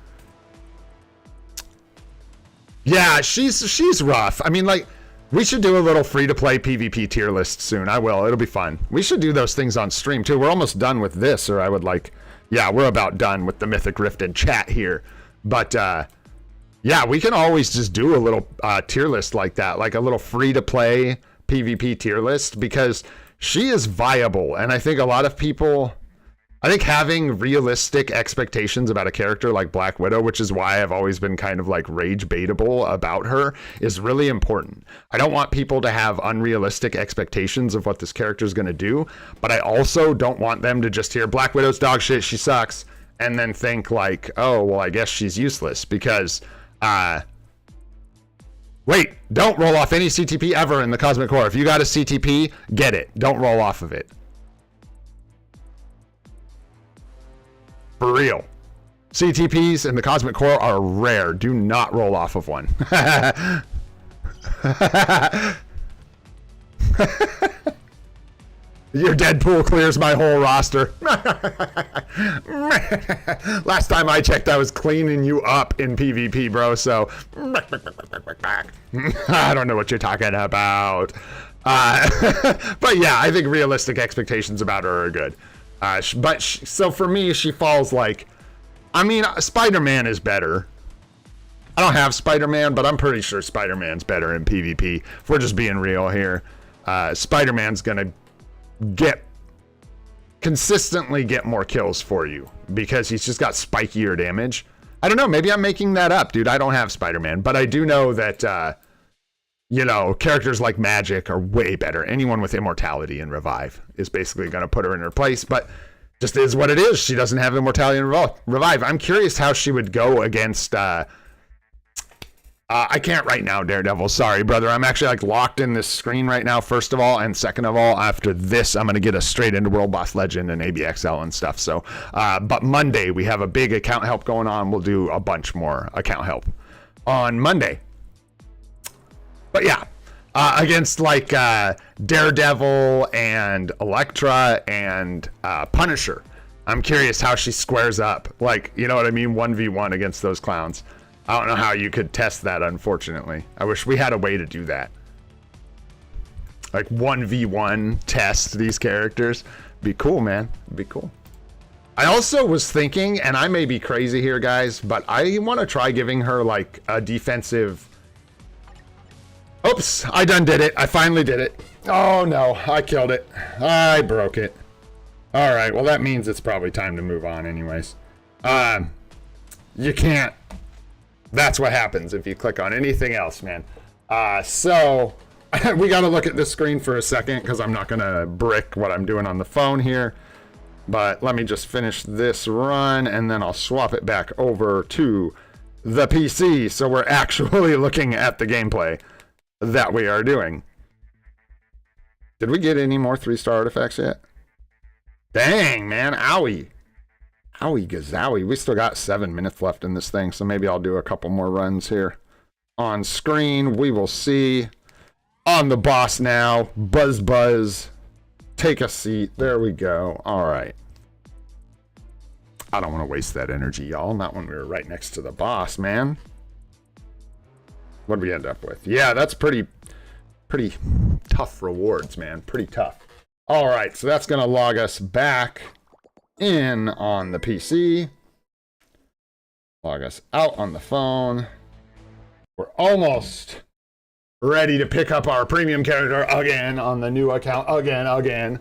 Yeah, she's rough. I mean, like, we should do a little free-to-play PvP tier list soon. I will. It'll be fun. We should do those things on stream, too. We're almost done with this, or I would like... Yeah, we're about done with the Mythic Rift and chat here. But, yeah, we can always just do a little tier list like that, like a little free-to-play PvP tier list, because she is viable. And I think a lot of people... I think having realistic expectations about a character like Black Widow, which is why I've always been kind of like rage baitable about her, is really important. I don't want people to have unrealistic expectations of what this character is going to do, but I also don't want them to just hear Black Widow's dog shit, she sucks, and then think like, oh, well, I guess she's useless because, wait, don't roll off any CTP ever in the Cosmic Core. If you got a CTP, get it. Don't roll off of it. For real. CTPs in the Cosmic Core are rare. Do not roll off of one. Your Deadpool clears my whole roster. Last time I checked, I was cleaning you up in PvP, bro, so... I don't know what you're talking about. But yeah, I think realistic expectations about her are good. So for me, she falls like, I mean, Spider-Man is better. I don't have Spider-Man, but I'm pretty sure Spider-Man's better in PvP. If we're just being real here, Spider-Man's gonna consistently get more kills for you because he's just got spikier damage. I don't know, maybe I'm making that up, dude. I don't have Spider-Man, but I do know that, you know, characters like Magic are way better. Anyone with immortality and revive is basically going to put her in her place, but just is what it is. She doesn't have immortality and revive. I'm curious how she would go against, I can't right now, Daredevil. Sorry, brother. I'm actually like locked in this screen right now, first of all, and second of all, after this, I'm going to get us straight into World Boss Legend and ABXL and stuff. So, but Monday, we have a big account help going on. We'll do a bunch more account help on Monday. But yeah, against like Daredevil and Elektra and Punisher, I'm curious how she squares up. Like, you know what I mean? 1v1 against those clowns. I don't know how you could test that, unfortunately. I wish we had a way to do that. Like 1v1 test these characters. Be cool, man. Be cool. I also was thinking, and I may be crazy here, guys, but I want to try giving her like a defensive... Oops, I done did it. I finally did it. Oh no, I killed it. I broke it. All right, well that means it's probably time to move on anyways. You can't. That's what happens if you click on anything else, man. So we got to look at this screen for a second because I'm not going to brick what I'm doing on the phone here. But let me just finish this run and then I'll swap it back over to the PC so we're actually looking at the gameplay that we are doing. Did we get any more 3-star artifacts yet? Dang, man. Owie. Owie gazowie. We still got 7 minutes left in this thing, so maybe I'll do a couple more runs here. On screen, we will see. On the boss now. Buzz buzz. Take a seat. There we go. All right. I don't want to waste that energy, y'all. Not when we were right next to the boss, man. What did we end up with? Yeah, that's pretty tough rewards, man. Pretty tough. All right, so that's going to log us back in on the PC. Log us out on the phone. We're almost ready to pick up our premium character again on the new account. Again.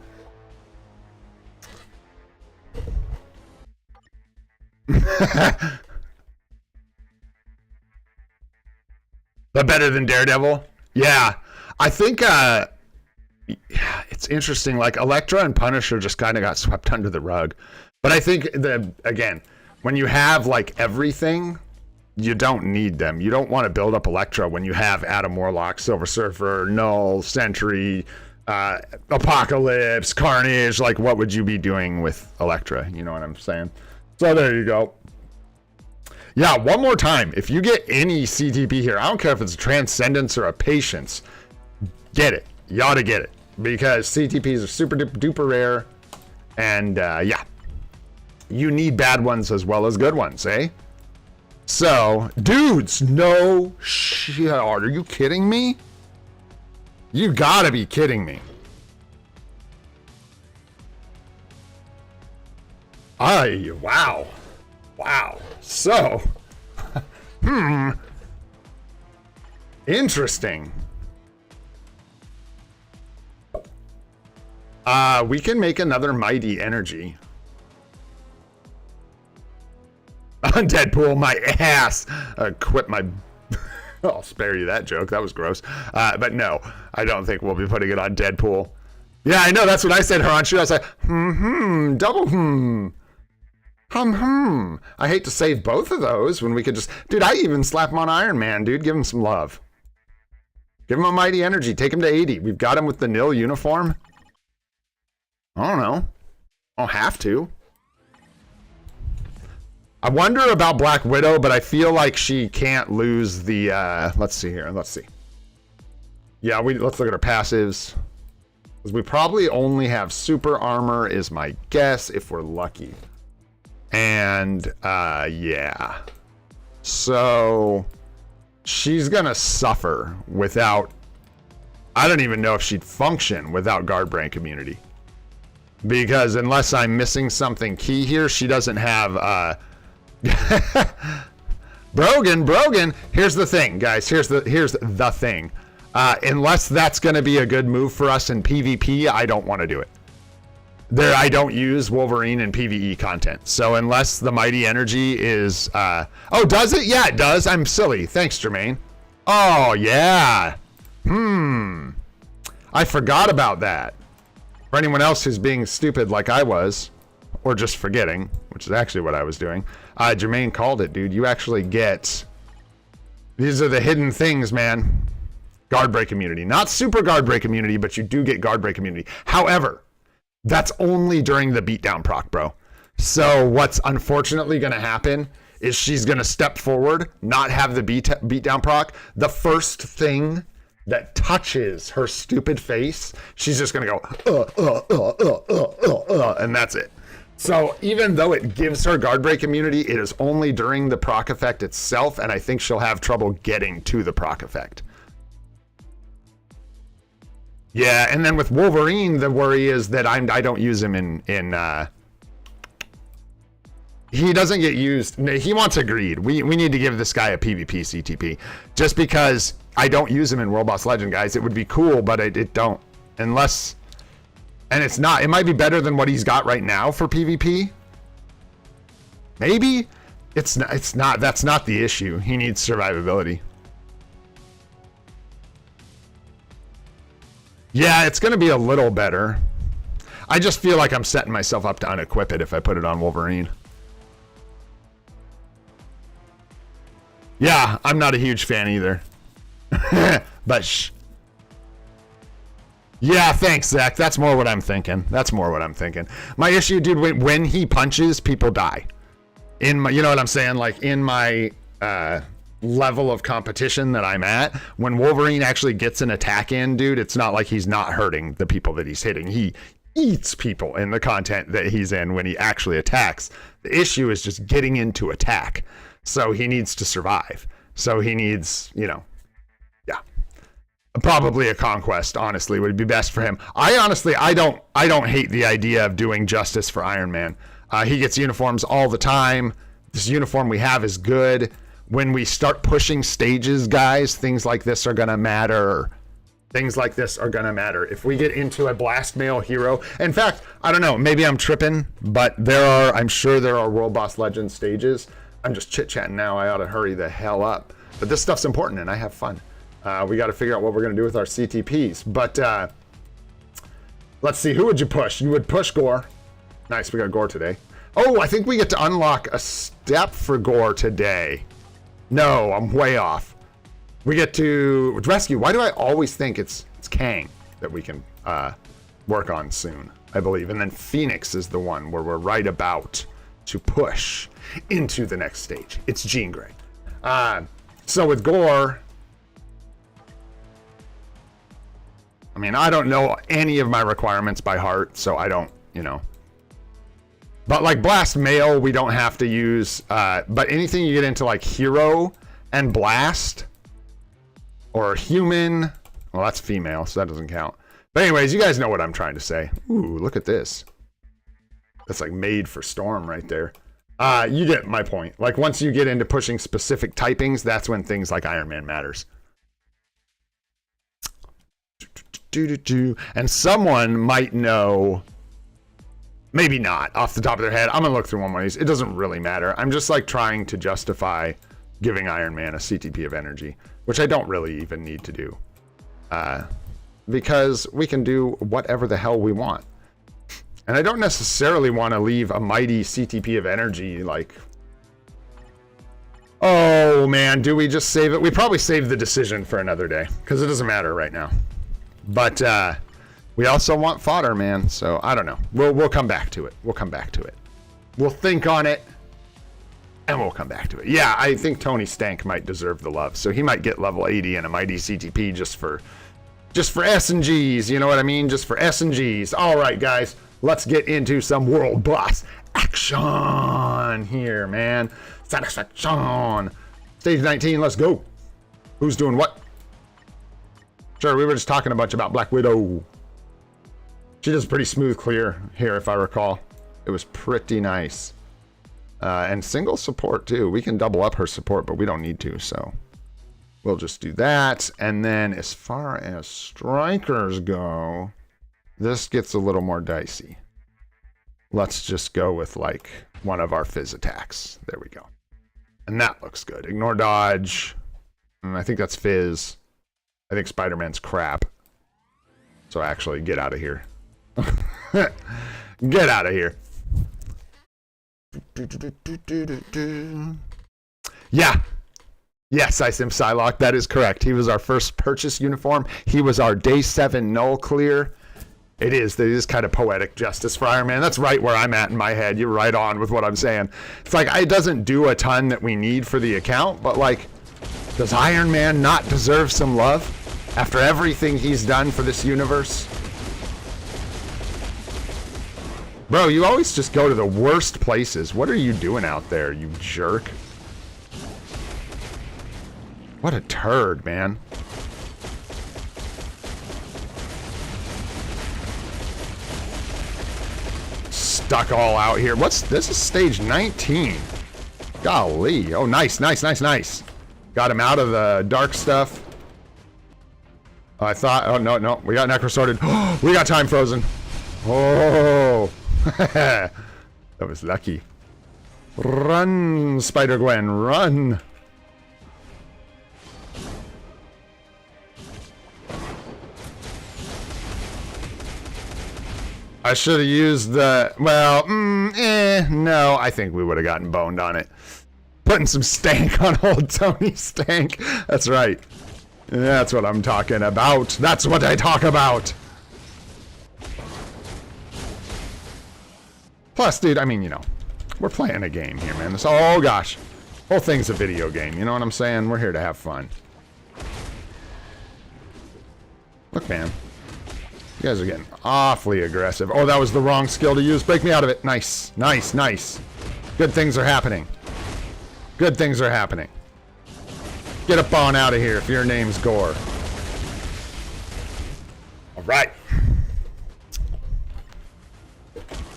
But better than Daredevil? Yeah, I think it's interesting. Like Elektra and Punisher just kind of got swept under the rug. But I think again, when you have like everything, you don't need them. You don't want to build up Elektra when you have Adam Warlock, Silver Surfer, Null, Sentry, Apocalypse, Carnage. Like, what would you be doing with Elektra? You know what I'm saying? So there you go. Yeah, one more time. If you get any CTP here, I don't care if it's a Transcendence or a Patience, get it. You ought to get it. Because CTPs are super duper rare. And yeah, you need bad ones as well as good ones, eh? So, dudes, no shit. Are you kidding me? You gotta be kidding me. Wow. Wow. So, interesting. We can make another Mighty Energy. On Deadpool, my ass. Quit my... I'll spare you that joke. That was gross. But no, I don't think we'll be putting it on Deadpool. Yeah, I know. That's what I said, Haranshu. I was like, double I hate to save both of those when we could just... Dude, I even slap him on Iron Man, dude. Give him some love. Give him a Mighty Energy. Take him to 80. We've got him with the nil uniform. I don't know. I don't have to. I wonder about Black Widow, but I feel like she can't lose the, let's see here. Let's see. Yeah, let's look at her passives. Because we probably only have super armor is my guess if we're lucky. And, yeah. So, she's gonna suffer without, I don't even know if she'd function without guard brand immunity. Because unless I'm missing something key here, she doesn't have, Brogan, here's the thing, guys. Here's the thing. Unless that's going to be a good move for us in PvP, I don't want to do it. I don't use Wolverine in PvE content. So unless the Mighty Energy is... oh, does it? Yeah, it does. I'm silly. Thanks, Jermaine. Oh, yeah. I forgot about that. For anyone else who's being stupid like I was, or just forgetting, which is actually what I was doing, Jermaine called it, dude. You actually get... These are the hidden things, man. Guard break immunity. Not super guard break immunity, but you do get guard break immunity. However, that's only during the beatdown proc, bro. So what's unfortunately going to happen is she's going to step forward, not have the beatdown proc. The first thing that touches her stupid face, she's just going to go, and that's it. So even though it gives her guard break immunity, it is only during the proc effect itself, and I think she'll have trouble getting to the proc effect. Yeah, and then with Wolverine, the worry is that I don't use him in he doesn't get used. He wants a greed. We need to give this guy a PvP CTP. Just because I don't use him in World Boss Legend, guys. It would be cool, but it don't. Unless... And it's not. It might be better than what he's got right now for PvP. Maybe. It's not. That's not the issue. He needs survivability. Yeah, it's going to be a little better. I just feel like I'm setting myself up to unequip it if I put it on Wolverine. Yeah, I'm not a huge fan either. But shh. Yeah, thanks, Zach. That's more what I'm thinking. My issue, dude, when he punches, people die. In my, you know what I'm saying? Like in my level of competition that I'm at, when Wolverine actually gets an attack in, dude, it's not like he's not hurting the people that he's hitting. He eats people in the content that he's in when he actually attacks. The issue is just getting into attack. So he needs to survive. So he needs, you know, yeah. Probably a conquest, honestly, would be best for him. I don't hate the idea of doing justice for Iron Man. He gets uniforms all the time. This uniform we have is good. When we start pushing stages, guys, things like this are going to matter. If we get into a blast mail hero, in fact, I don't know, maybe I'm tripping, but I'm sure there are World Boss Legend stages. I'm just chit-chatting now. I ought to hurry the hell up. But this stuff's important and I have fun. We got to figure out what we're going to do with our CTPs. But let's see. Who would you push? You would push Gore. Nice. We got Gore today. Oh, I think we get to unlock a step for Gore today. No, I'm way off. We get to rescue. Why do I always think it's Kang that we can work on soon, I believe. And then Phoenix is the one where we're right about to push into the next stage. It's Jean Grey. So with Gore, I mean, I don't know any of my requirements by heart, so I don't, you know. But like Blast Male, we don't have to use, but anything you get into like Hero and Blast or Human, well, that's female, so that doesn't count. But anyways, you guys know what I'm trying to say. Ooh, look at this. That's like made for Storm right there. You get my point. Like once you get into pushing specific typings, that's when things like Iron Man matters. And someone might know, maybe not, off the top of their head. I'm gonna look through one of these. It doesn't really matter. I'm just like trying to justify giving Iron Man a CTP of energy, which I don't really even need to do. Because we can do whatever the hell we want. And I don't necessarily want to leave a mighty CTP of energy like... Oh man, do we just save it? We probably save the decision for another day, because it doesn't matter right now. But we also want fodder, man, so I don't know. We'll come back to it. We'll come back to it. We'll think on it, and we'll come back to it. Yeah, I think Tony Stank might deserve the love, so he might get level 80 and a mighty CTP just for S&Gs, you know what I mean? Just for S&Gs. All right, guys, let's get into some world boss action here, man. Satisfaction. Stage 19, let's go. Who's doing what? Sure, we were just talking a bunch about Black Widow. She does pretty smooth clear here, if I recall. It was pretty nice. And single support, too. We can double up her support, but we don't need to, so... We'll just do that. And then as far as strikers go, this gets a little more dicey. Let's just go with like one of our fizz attacks. There we go. And that looks good. Ignore dodge. I think that's fizz. I think Spider-Man's crap. So actually, get out of here. Get out of here. Yeah. Yes, Isim Psylocke, that is correct. He was our first purchase uniform. He was our day 7 null clear. It is kind of poetic justice for Iron Man. That's right where I'm at in my head. You're right on with what I'm saying. It's like, it doesn't do a ton that we need for the account, but like, does Iron Man not deserve some love after everything he's done for this universe? Bro, you always just go to the worst places. What are you doing out there, you jerk? What a turd, man. Stuck all out here. This is stage 19. Golly. Oh, nice, nice, nice, nice. Got him out of the dark stuff. I thought, oh, no. We got Necro sorted. We got time frozen. Oh. That was lucky. Run, Spider-Gwen, run. I should have used the, well, no, I think we would have gotten boned on it. Putting some stank on old Tony Stank. That's right. That's what I'm talking about. That's what I talk about. Plus, dude, I mean, you know, we're playing a game here, man. Oh, gosh. Whole thing's a video game. You know what I'm saying? We're here to have fun. Look, man. You guys are getting awfully aggressive. Oh, that was the wrong skill to use. Break me out of it. Nice. Nice, nice. Good things are happening. Good things are happening. Get up on out of here if your name's Gore. All right.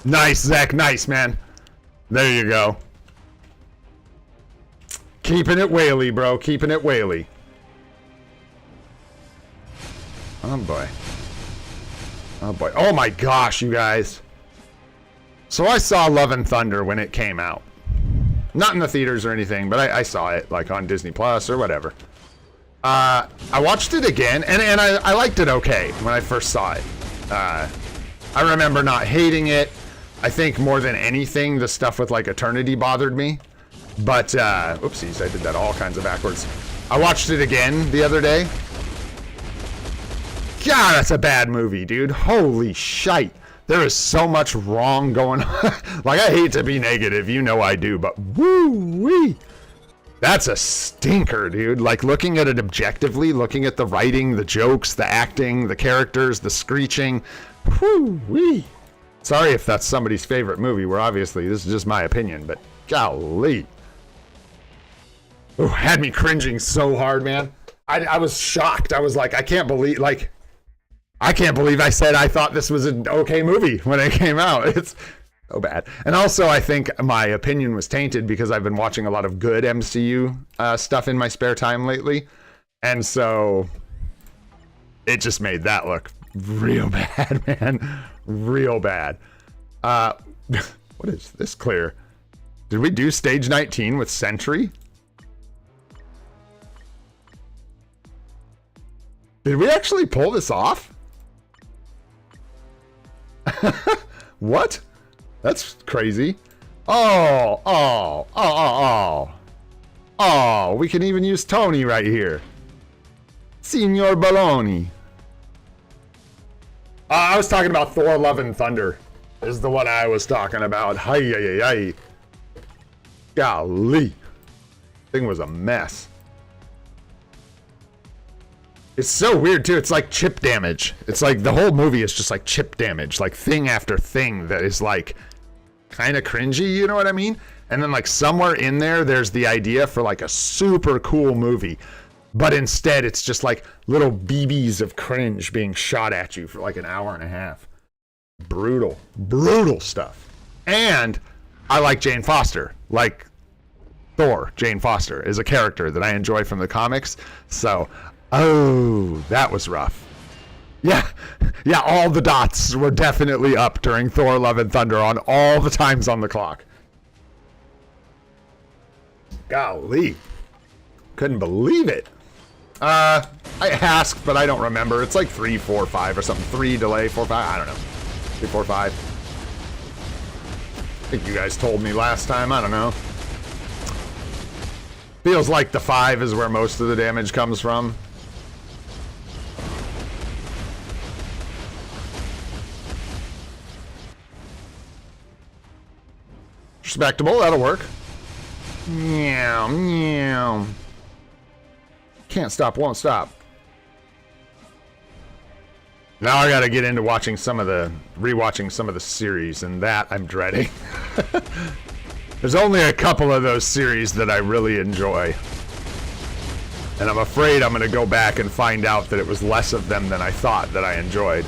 Nice, Zach. Nice, man. There you go. Keeping it whaley, bro. Keeping it whaley. Oh, boy. Oh boy. Oh my gosh, you guys. So I saw Love and Thunder when it came out. Not in the theaters or anything, but I saw it like on Disney Plus or whatever. I watched it again, and I liked it okay when I first saw it. I remember not hating it. I think more than anything, the stuff with like Eternity bothered me. But, oopsies, I did that all kinds of backwards. I watched it again the other day. God, that's a bad movie, dude. Holy shite. There is so much wrong going on. Like, I hate to be negative, you know I do, but woo-wee. That's a stinker, dude. Like, looking at it objectively, looking at the writing, the jokes, the acting, the characters, the screeching. Woo-wee. Sorry if that's somebody's favorite movie, where obviously this is just my opinion, but golly. Ooh, had me cringing so hard, man. I was shocked. I was like, I can't believe I said I thought this was an okay movie when it came out. It's so bad. And also, I think my opinion was tainted because I've been watching a lot of good MCU stuff in my spare time lately. And so it just made that look real bad, man. Real bad. What is this clear? Did we do stage 19 with Sentry? Did we actually pull this off? What? That's crazy. Oh, we can even use Tony right here. Signor Baloney. I was talking about Thor Love and Thunder. Is the one I was talking about. Hi. Golly. Thing was a mess. It's so weird too. It's like chip damage. It's like the whole movie is just like chip damage, like thing after thing that is like kind of cringy, you know what I mean? And then like somewhere in there, there's the idea for like a super cool movie, but instead it's just like little BBs of cringe being shot at you for like an hour and a half. Brutal stuff. And I like Jane Foster. Like Thor, Jane Foster is a character that I enjoy from the comics. So, oh, that was rough. Yeah, all the dots were definitely up during Thor Love and Thunder on all the times on the clock. Golly. Couldn't believe it. I asked, but I don't remember. It's like 3, 4, 5 or something. 3 delay, 4, 5. I don't know. 3, 4, 5. I think you guys told me last time. I don't know. Feels like the 5 is where most of the damage comes from. Respectable, that'll work. Meow. Can't stop, won't stop. Now I gotta get into rewatching some of the series, and that I'm dreading. There's only a couple of those series that I really enjoy. And I'm afraid I'm gonna go back and find out that it was less of them than I thought that I enjoyed.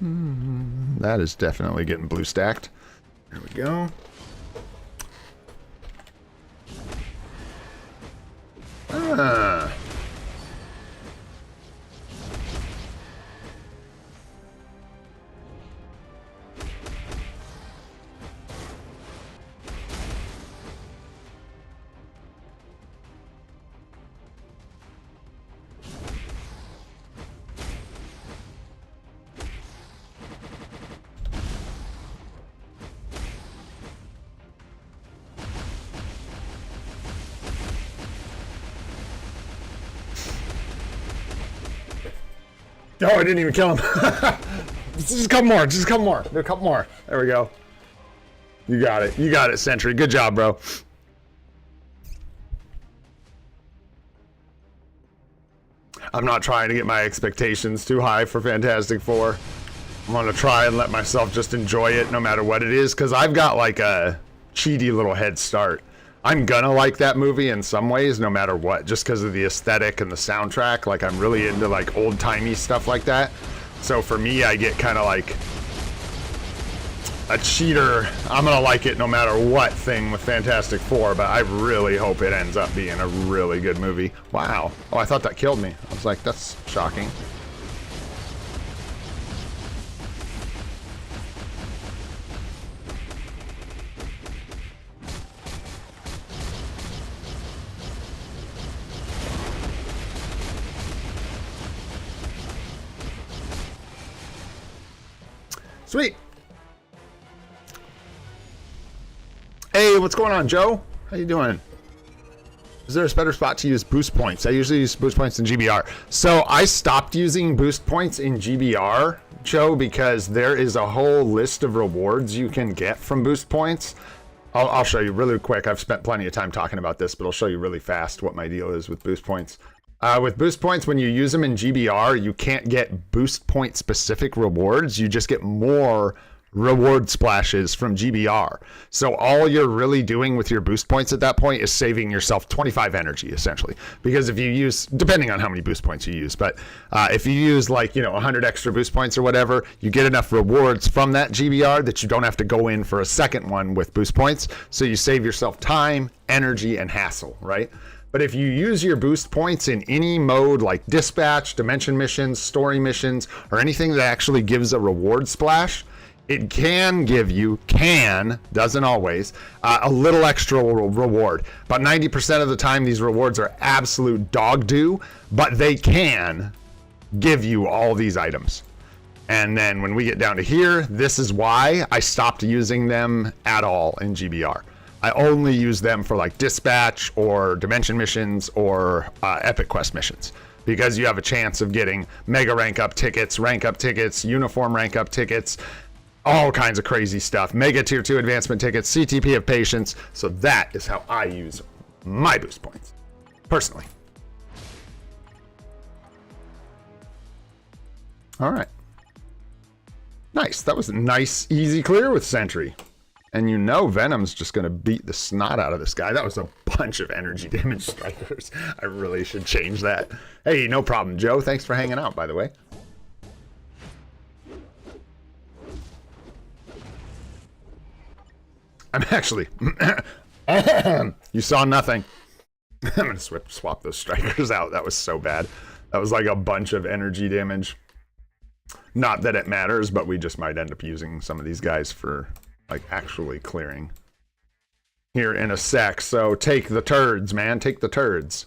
That is definitely getting blue stacked. There we go. Oh, I didn't even kill him. Just a couple more. Just a couple more. A couple more. There we go. You got it. You got it, Sentry. Good job, bro. I'm not trying to get my expectations too high for Fantastic Four. I'm going to try and let myself just enjoy it no matter what it is, because I've got like a cheaty little head start. I'm gonna like that movie in some ways, no matter what, just because of the aesthetic and the soundtrack. Like, I'm really into like old-timey stuff like that. So for me, I get kind of like a cheater. I'm gonna like it no matter what thing with Fantastic Four, but I really hope it ends up being a really good movie. Wow. Oh, I thought that killed me. I was like, that's shocking. Sweet. Hey, what's going on, Joe? How you doing? Is there a better spot to use boost points? I usually use boost points in GBR. So I stopped using boost points in GBR, Joe, because there is a whole list of rewards you can get from boost points. I'll show you really quick. I've spent plenty of time talking about this, but I'll show you really fast what my deal is with boost points. With boost points, when you use them in GBR, you can't get boost point specific rewards. You just get more reward splashes from GBR. So all you're really doing with your boost points at that point is saving yourself 25 energy, essentially. Because if you use, depending on how many boost points you use, but if you use like, 100 extra boost points or whatever, you get enough rewards from that GBR that you don't have to go in for a second one with boost points. So you save yourself time, energy, and hassle, right? But if you use your boost points in any mode like dispatch, dimension missions, story missions, or anything that actually gives a reward splash, it can give you, doesn't always, a little extra reward. About 90% of the time, these rewards are absolute dog do, but they can give you all these items. And then when we get down to here, this is why I stopped using them at all in GBR. I only use them for like dispatch or dimension missions or epic quest missions, because you have a chance of getting mega rank up tickets, uniform rank up tickets, all kinds of crazy stuff. Mega tier 2 advancement tickets, CTP of patience. So that is how I use my boost points, personally. All right. Nice. That was a nice, easy clear with Sentry. And Venom's just going to beat the snot out of this guy. That was a bunch of energy damage strikers. I really should change that. Hey, no problem, Joe. Thanks for hanging out, by the way. I'm actually... You saw nothing. I'm going to swap those strikers out. That was so bad. That was like a bunch of energy damage. Not that it matters, but we just might end up using some of these guys for like actually clearing here in a sec. So take the turds, man. Take the turds.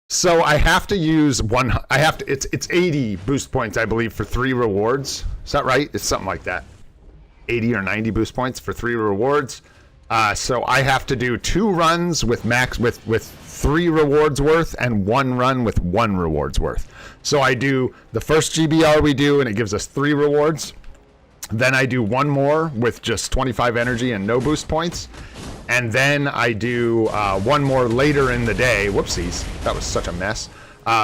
So I have to use it's 80 boost points, I believe, for 3 rewards. Is that right? It's something like that. 80 or 90 boost points for 3 rewards. So I have to do 2 runs with 3 rewards worth and 1 run with 1 rewards worth. So I do the first GBR we do, and it gives us 3 rewards. Then I do 1 more with just 25 energy and no boost points. And then I do 1 more later in the day. Whoopsies, that was such a mess.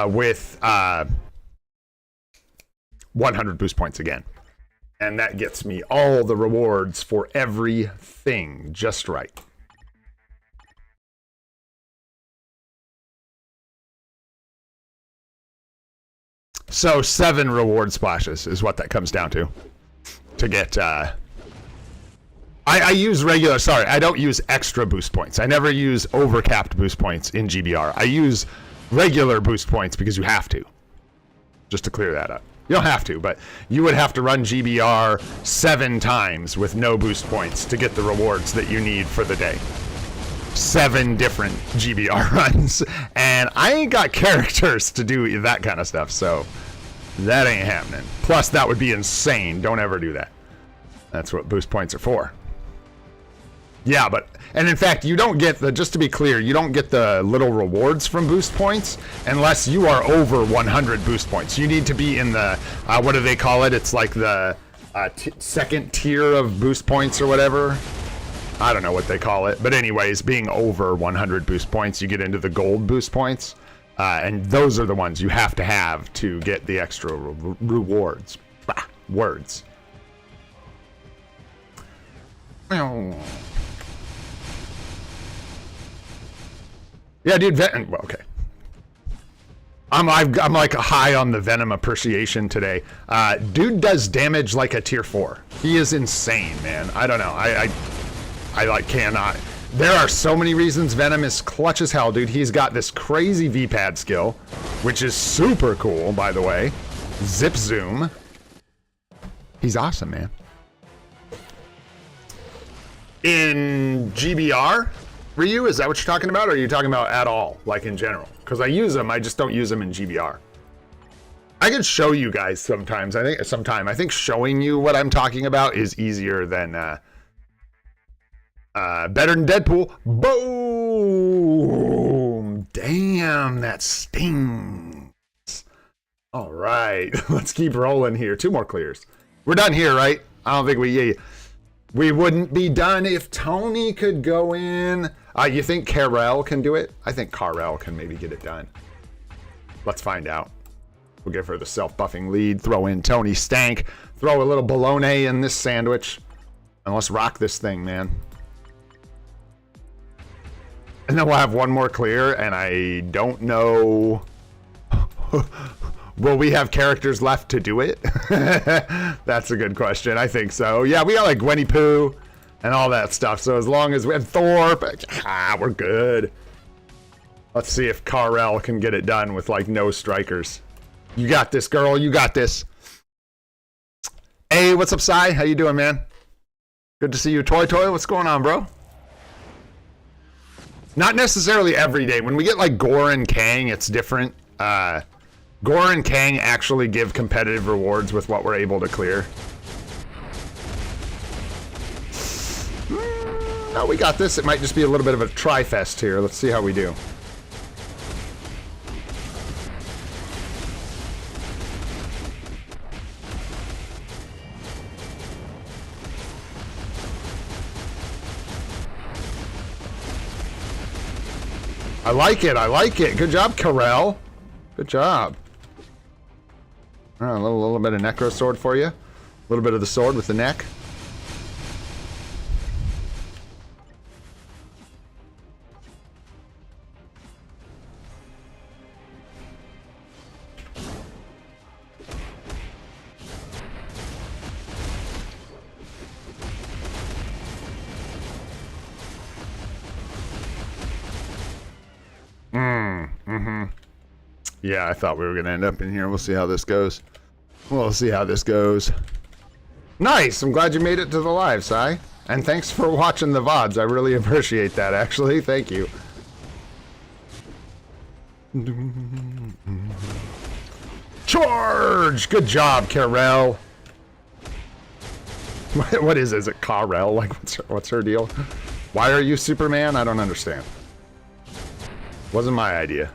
With 100 boost points again. And that gets me all the rewards for everything just right. So 7 reward splashes is what that comes down to get... I use regular, sorry, I don't use extra boost points. I never use overcapped boost points in GBR. I use regular boost points because you have to. Just to clear that up. You don't have to, but you would have to run GBR 7 times with no boost points to get the rewards that you need for the day. 7 different GBR runs. And I ain't got characters to do that kind of stuff, so that ain't happening. Plus, that would be insane. Don't ever do that. That's what boost points are for. Yeah, and in fact, you don't get just to be clear, you don't get the little rewards from boost points unless you are over 100 boost points. You need to be in the, what do they call it? It's like the second tier of boost points or whatever. I don't know what they call it. But anyways, being over 100 boost points, you get into the gold boost points. And those are the ones you have to get the extra rewards. Words. Yeah, dude. Well, okay. I'm like high on the Venom appreciation today. Dude does damage like a tier 4. He is insane, man. I don't know. I like cannot. There are so many reasons Venom is clutch as hell, dude. He's got this crazy V-pad skill, which is super cool, by the way. Zip zoom. He's awesome, man. In GBR, Ryu, is that what you're talking about, or are you talking about at all, like in general? Because I use them, I just don't use them in GBR. I could show you guys sometimes. I think showing you what I'm talking about is easier than better than Deadpool. Boom! Damn, that stings. All right, let's keep rolling here. 2 more clears. We're done here, right? I don't think we wouldn't be done if Tony could go in. You think Karel can do it? I think Karel can maybe get it done. Let's find out. We'll give her the self-buffing lead. Throw in Tony Stank. Throw a little bologna in this sandwich. And let's rock this thing, man. And then we'll have 1 more clear, and I don't know... Will we have characters left to do it? That's a good question. I think so. Yeah, we got like Winnie Pooh and all that stuff. So as long as we have Thor, we're good. Let's see if Karel can get it done with like no strikers. You got this, girl. You got this. Hey, what's up, Sai? How you doing, man? Good to see you. Toy, what's going on, bro? Not necessarily every day. When we get like Gore and Kang, it's different. Gore and Kang actually give competitive rewards with what we're able to clear. No, we got this. It might just be a little bit of a tri-fest here. Let's see how we do. I like it. I like it. Good job, Karel. Good job. All right, a little bit of Necro Sword for you. A little bit of the sword with the neck. Yeah, I thought we were going to end up in here. We'll see how this goes. Nice! I'm glad you made it to the live, Sai. And thanks for watching the VODs. I really appreciate that, actually. Thank you. Charge! Good job, Karel. What is it? Is it Karel? Like, what's her deal? Why are you Superman? I don't understand. Wasn't my idea.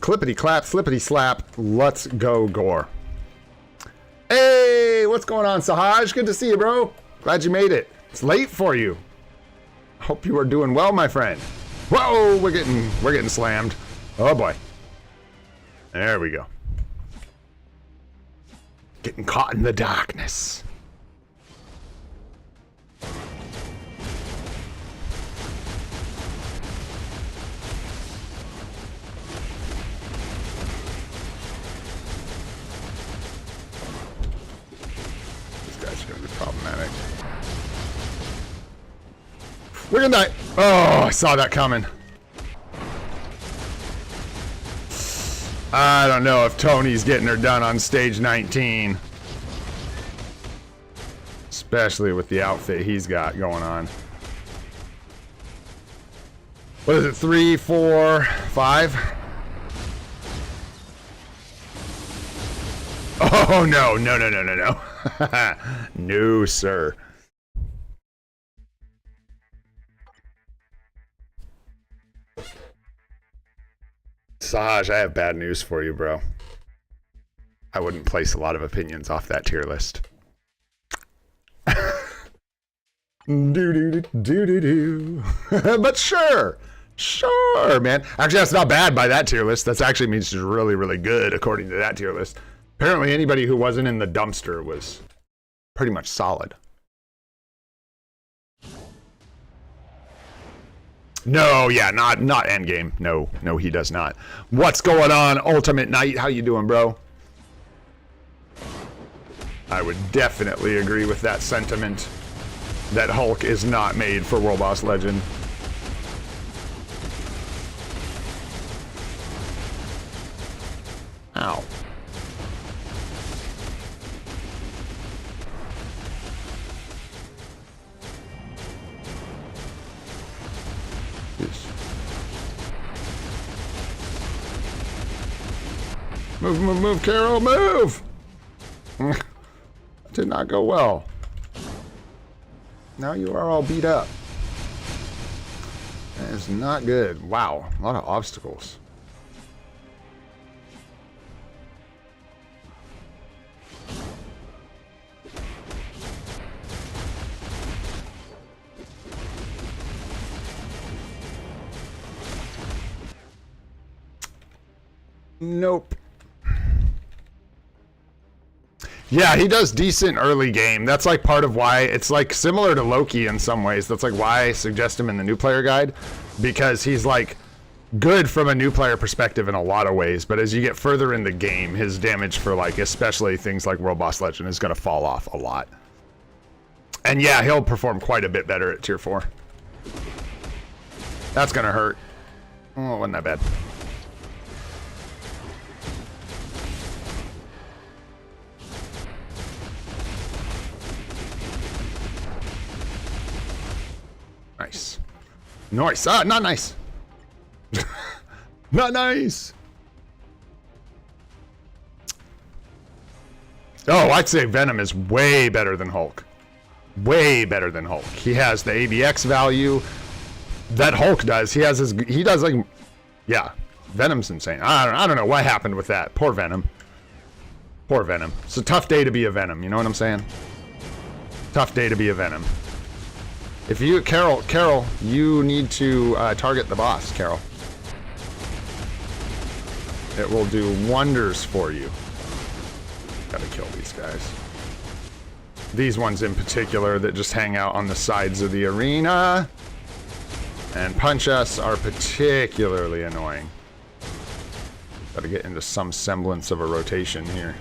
Clippity clap, flippity slap. Let's go, Gore. Hey, what's going on, Sahaj? Good to see you, bro. Glad you made it. It's late for you. Hope you are doing well, my friend. Whoa, we're getting slammed. Oh boy. There we go. Getting caught in the darkness. Problematic. We're gonna die. Oh, I saw that coming. I don't know if Tony's getting her done on stage 19. Especially with the outfit he's got going on. What is it? 3, 4, 5? Oh, no. No, sir. Saj, I have bad news for you, bro. I wouldn't place a lot of opinions off that tier list. But sure, man. Actually, that's not bad by that tier list. That actually means it's really, really good according to that tier list. Apparently, anybody who wasn't in the dumpster was pretty much solid. No, yeah, not endgame. No, he does not. What's going on, Ultimate Knight? How you doing, bro? I would definitely agree with that sentiment that Hulk is not made for World Boss Legend. Move, move, move, Carol, move! Did not go well. Now you are all beat up. That is not good. Wow, a lot of obstacles. Nope. Yeah, he does decent early game. That's like part of why it's like similar to Loki in some ways. That's like why I suggest him in the new player guide, because he's like good from a new player perspective in a lot of ways. But as you get further in the game, his damage for like especially things like World Boss Legend is going to fall off a lot. And yeah, he'll perform quite a bit better at tier 4. That's going to hurt. Oh, it wasn't that bad. Nice. Nice. Ah, not nice. Not nice. Oh, I'd say Venom is way better than Hulk. Way better than Hulk. He has the ABX value that Hulk does. He does like, yeah, Venom's insane. I don't know what happened with that. Poor Venom. Poor Venom. It's a tough day to be a Venom. You know what I'm saying? Tough day to be a Venom. If you, Carol, you need to target the boss, Carol. It will do wonders for you. Gotta kill these guys. These ones in particular that just hang out on the sides of the arena and punch us are particularly annoying. Gotta get into some semblance of a rotation here.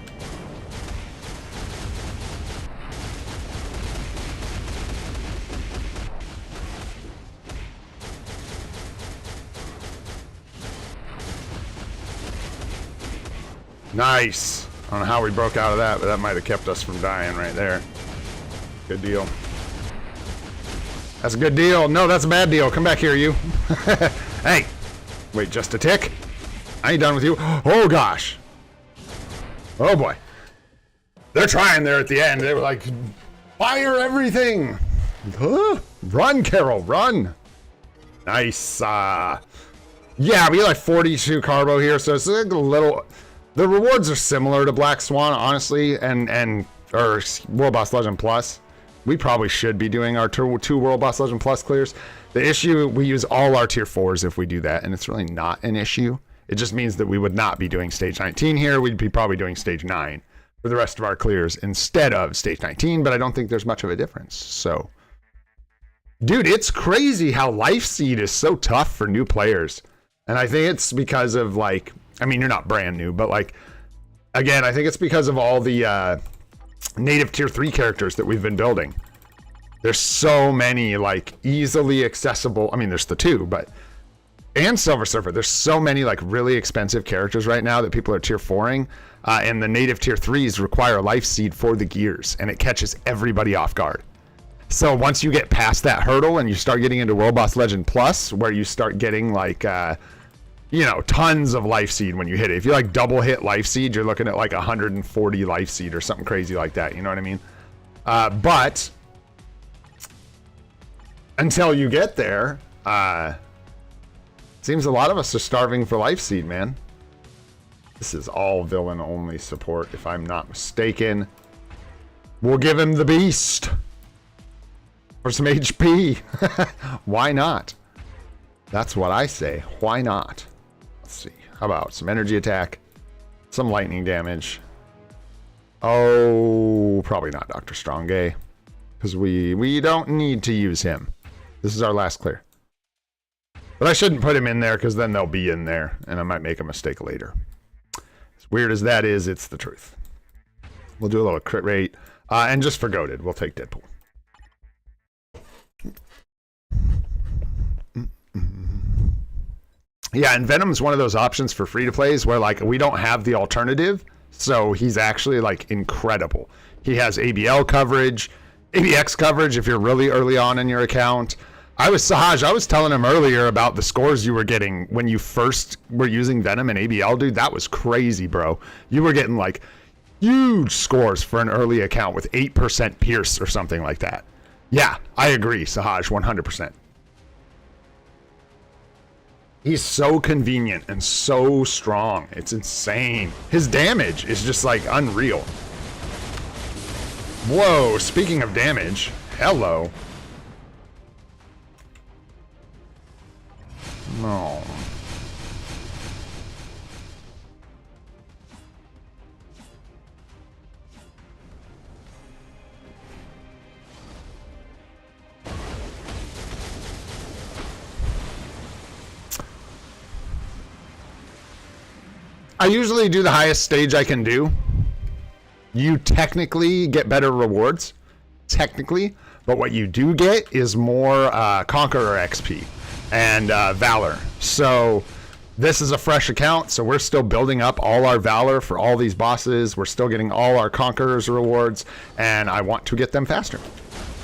Nice. I don't know how we broke out of that, but that might have kept us from dying right there. Good deal. That's a good deal. No, that's a bad deal. Come back here, you. Hey. Wait, just a tick? I ain't done with you. Oh, gosh. Oh, boy. They're trying there at the end. They were like, fire everything. Run, Carol, run. Nice. Yeah, we get like 42 carbo here, so it's like a little... The rewards are similar to Black Swan, honestly, or World Boss Legend Plus. We probably should be doing our two World Boss Legend Plus clears. The issue, we use all our tier 4s if we do that, and it's really not an issue. It just means that we would not be doing stage 19 here. We'd be probably doing stage 9 for the rest of our clears instead of stage 19, but I don't think there's much of a difference. So, dude, it's crazy how Life Seed is so tough for new players. And I think it's because of, like, I mean, you're not brand new, but like, again, I think it's because of all the native tier 3 characters that we've been building. There's so many like easily accessible. I mean, there's the 2, but and Silver Surfer. There's so many like really expensive characters right now that people are tier 4ing, and the native tier 3s require Life Seed for the gears, and it catches everybody off guard. So once you get past that hurdle and you start getting into World Boss Legend Plus, where you start getting like you know, tons of Life Seed when you hit it. If you like double hit Life Seed, you're looking at like 140 Life Seed or something crazy like that. You know what I mean? But until you get there, seems a lot of us are starving for Life Seed, man. This is all villain only support, if I'm not mistaken. We'll give him the beast for some HP. Why not? That's what I say. Why not? Let's see. How about some energy attack? Some lightning damage. Oh, probably not Dr. Strongay. Because we don't need to use him. This is our last clear. But I shouldn't put him in there because then they'll be in there. And I might make a mistake later. As weird as that is, it's the truth. We'll do a little crit rate. And just for goated, we'll take Deadpool. Yeah, and Venom's one of those options for free-to-plays where, like, we don't have the alternative, so he's actually, like, incredible. He has ABL coverage, ABX coverage if you're really early on in your account. I was telling him earlier about the scores you were getting when you first were using Venom and ABL, dude. That was crazy, bro. You were getting like huge scores for an early account with 8% Pierce or something like that. Yeah, I agree, Sahaj, 100%. He's so convenient and so strong. It's insane. His damage is just like unreal. Whoa, speaking of damage, hello. No. I usually do the highest stage I can do. You technically get better rewards, technically, but what you do get is more Conqueror XP and Valor. So this is a fresh account, so we're still building up all our Valor for all these bosses. We're still getting all our Conquerors rewards, and I want to get them faster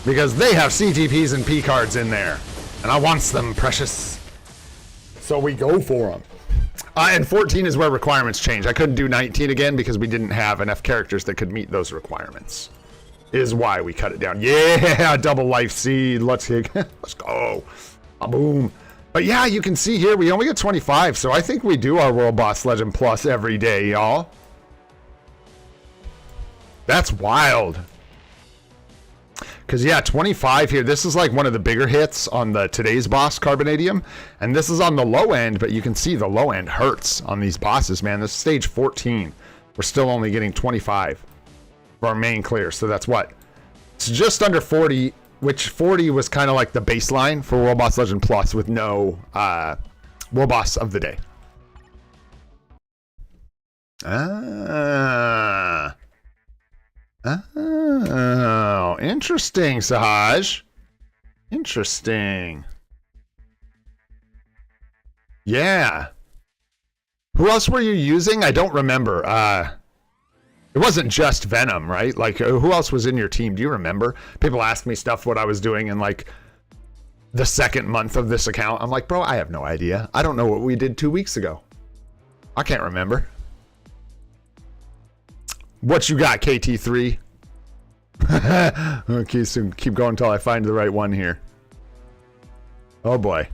because they have CTPs and P cards in there, and I want them precious. So we go for them. And 14 is where requirements change. I couldn't do 19 again because we didn't have enough characters that could meet those requirements. Is why we cut it down. Yeah, double life seed. Let's go. Boom. But yeah, you can see here we only get 25, so I think we do our World Boss Legend Plus every day, y'all. That's wild. Because, yeah, 25 here. This is like one of the bigger hits on the today's boss, Carbonadium. And this is on the low end, but you can see the low end hurts on these bosses, man. This is stage 14. We're still only getting 25 for our main clear. So that's what? It's just under 40, which 40 was kind of like the baseline for World Boss Legend Plus with no World Boss of the Day. Oh, interesting, Sahaj. Interesting. Yeah. Who else were you using? I don't remember. It wasn't just Venom, right? Like, who else was in your team? Do you remember? People ask me stuff what I was doing in, like, the second month of this account. I'm like, bro, I have no idea. I don't know what we did 2 weeks ago. I can't remember. What you got, KT3? Okay, so keep going until I find the right one here. Oh boy.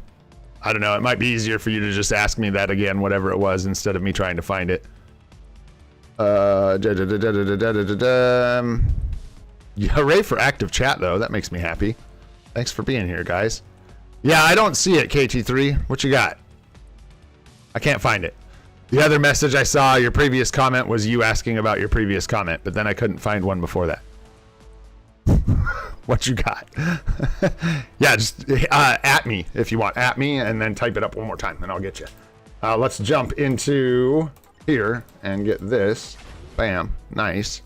I don't know. It might be easier for you to just ask me that again, whatever it was, instead of me trying to find it. Hooray for active chat, though. That makes me happy. Thanks for being here, guys. Yeah, I don't see it, KT3. What you got? I can't find it. The other message I saw, your previous comment, was you asking about your previous comment, but then I couldn't find one before that. What you got? Yeah, just at me if you want. At me, and then type it up one more time, and I'll get you. Let's jump into here and get this. Bam. Nice.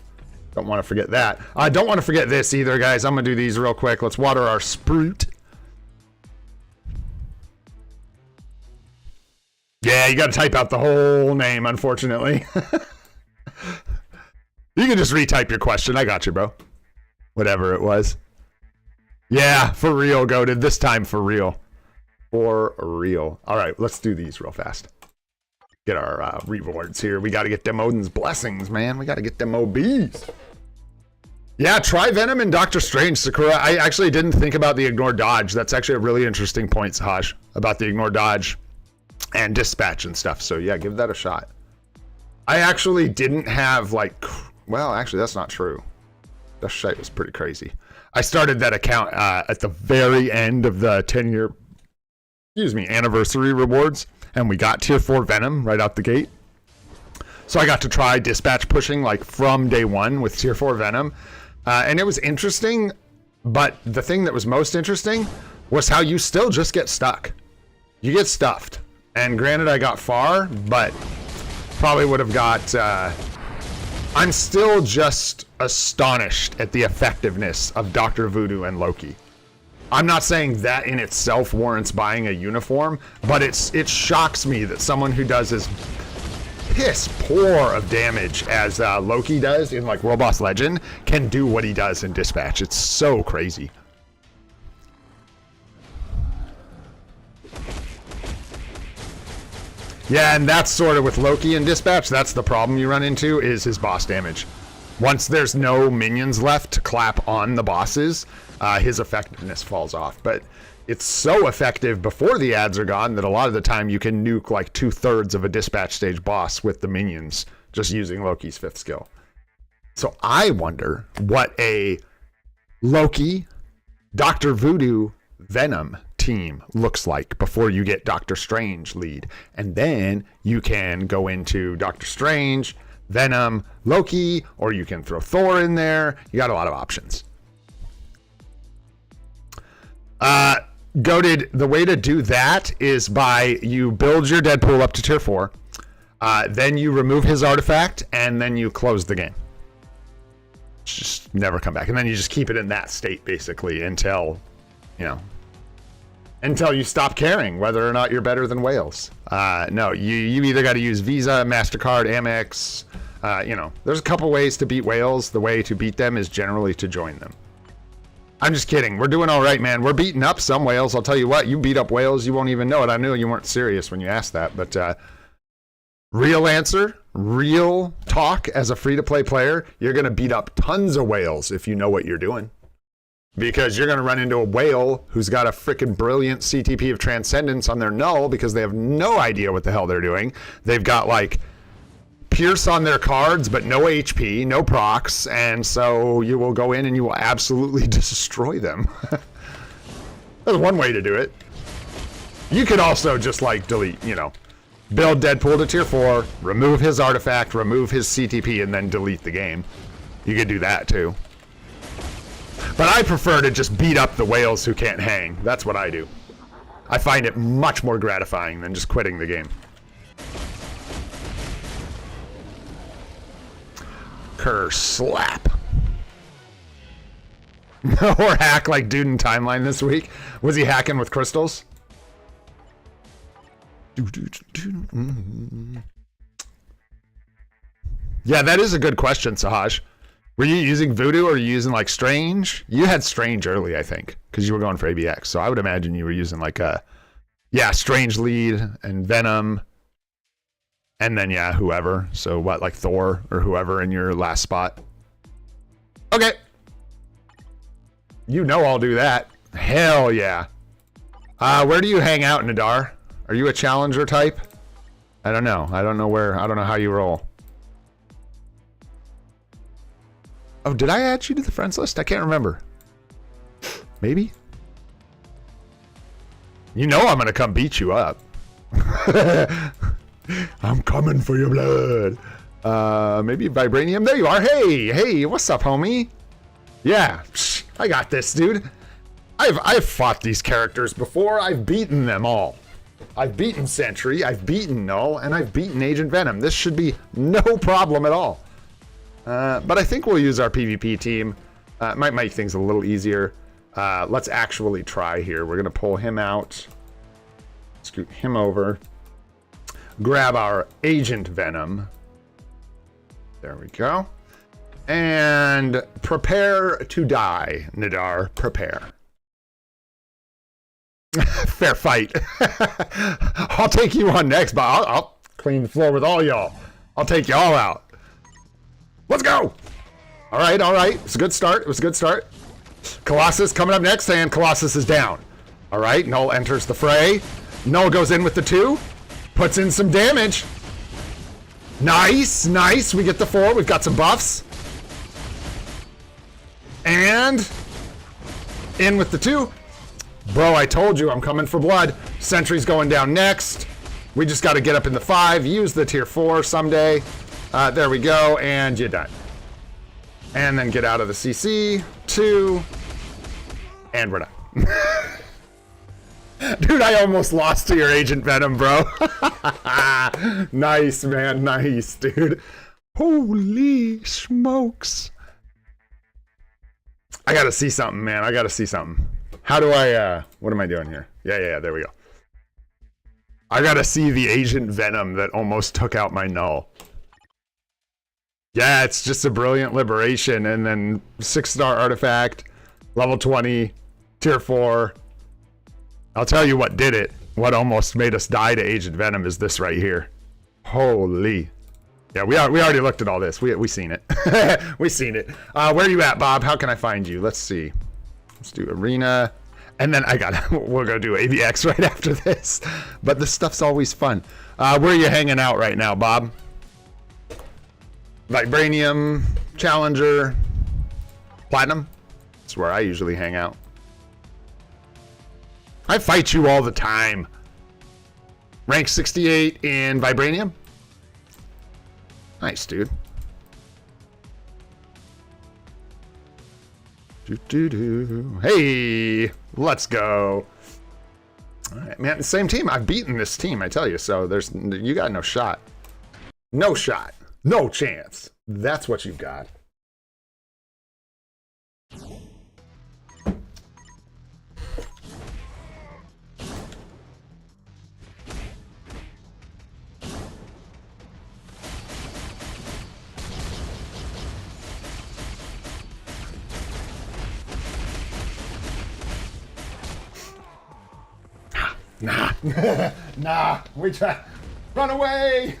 Don't want to forget that. I don't want to forget this either, guys. I'm going to do these real quick. Let's water our Sprout. Yeah, you got to type out the whole name, unfortunately. You can just retype your question. I got you, bro. Whatever it was. Yeah, for real, goated. This time for real. For real. All right, let's do these real fast. Get our rewards here. We got to get them Odin's blessings, man. We got to get them OBs. Yeah, try Venom and Doctor Strange, Sakura. I actually didn't think about the ignore dodge. That's actually a really interesting point, Sahaj, about the ignore dodge and dispatch and stuff. So yeah, give that a shot. I actually didn't have like, well, actually that's not true. That shit was pretty crazy. I started that account at the very end of the 10-year, anniversary rewards, and we got tier 4 Venom right out the gate. So I got to try dispatch pushing like from day one with tier 4 Venom, and it was interesting. But the thing that was most interesting was how you still just get stuck. You get stuffed. And granted, I got far, but probably would have got... I'm still just astonished at the effectiveness of Dr. Voodoo and Loki. I'm not saying that in itself warrants buying a uniform, but it shocks me that someone who does as piss poor of damage as Loki does in like World Boss Legend can do what he does in Dispatch. It's so crazy. Yeah, and that's sort of with Loki and Dispatch, that's the problem you run into, is his boss damage. Once there's no minions left to clap on the bosses, his effectiveness falls off. But it's so effective before the ads are gone that a lot of the time you can nuke like 2/3 of a Dispatch stage boss with the minions just using Loki's 5th skill. So I wonder what a Loki, Dr. Voodoo, Venom team looks like before you get Doctor Strange lead. And then you can go into Doctor Strange, Venom, Loki, or you can throw Thor in there. You got a lot of options. Goated, the way to do that is by you build your Deadpool up to tier 4, then you remove his artifact, and then you close the game. Just never come back. And then you just keep it in that state, basically, until, you know, until you stop caring whether or not you're better than whales. No, you either got to use Visa, MasterCard, Amex. You know, there's a couple ways to beat whales. The way to beat them is generally to join them. I'm just kidding. We're doing all right, man. We're beating up some whales. I'll tell you what, you beat up whales, you won't even know it. I knew you weren't serious when you asked that, but real answer, real talk as a free-to-play player, you're going to beat up tons of whales if you know what you're doing. Because you're going to run into a whale who's got a freaking brilliant CTP of Transcendence on their null because they have no idea what the hell they're doing. They've got, like, Pierce on their cards, but no HP, no procs, and so you will go in and you will absolutely destroy them. That's one way to do it. You could also just, like, delete, you know, build Deadpool to tier 4, remove his artifact, remove his CTP, and then delete the game. You could do that, too. But I prefer to just beat up the whales who can't hang. That's what I do. I find it much more gratifying than just quitting the game. Curse slap. Or hack like dude in Timeline this week. Was he hacking with crystals? Yeah, that is a good question, Sahaj. Were you using Voodoo or were you using like Strange? You had Strange early, I think, because you were going for ABX. So I would imagine you were using like a, yeah, Strange lead and Venom. And then, yeah, whoever. So what, like Thor or whoever in your last spot? Okay. You know I'll do that. Hell yeah. Where do you hang out, Nadar? Are you a challenger type? I don't know. I don't know where. I don't know how you roll. Oh, did I add you to the friends list? I can't remember. Maybe? You know I'm going to come beat you up. I'm coming for your blood. Maybe Vibranium. There you are. Hey, what's up, homie? Yeah, I got this, dude. I've fought these characters before. I've beaten them all. I've beaten Sentry, I've beaten Null, and I've beaten Agent Venom. This should be no problem at all. But I think we'll use our PvP team. It might make things a little easier. Let's actually try here. We're going to pull him out. Scoot him over. Grab our Agent Venom. There we go. And prepare to die, Nadar. Prepare. Fair fight. I'll take you on next, but I'll clean the floor with all y'all. I'll take y'all out. Let's go. All right. It's a good start. It was a good start. Colossus coming up next, and Colossus is down. All right, Null enters the fray. Null goes in with the 2. Puts in some damage. Nice. We get the 4. We've got some buffs. And in with the 2. Bro, I told you I'm coming for blood. Sentry's going down next. We just got to get up in the 5. Use the tier 4 someday. There we go, and you're done. And then get out of the CC. 2. And we're done. Dude, I almost lost to your Agent Venom, bro. Nice, man. Nice, dude. Holy smokes. I gotta see something, man. I gotta see something. How do I, what am I doing here? Yeah, there we go. I gotta see the Agent Venom that almost took out my Null. Yeah, it's just a brilliant liberation, and then 6-star artifact, level 20, tier 4. I'll tell you what did it. what almost made us die to Agent Venom is this right here. Holy. Yeah, we already looked at all this. We seen it. We seen it. Where are you at, Bob? How can I find you? Let's see. Let's do Arena. And then we'll go do AVX right after this. But this stuff's always fun. Where are you hanging out right now, Bob? Vibranium, Challenger, Platinum. That's where I usually hang out. I fight you all the time. Rank 68 in Vibranium. Nice, dude. Hey, let's go. All right, man, the same team. I've beaten this team, I tell you. So you got no shot. No shot. No chance. That's what you've got. Nah. Nah. We try. Run away.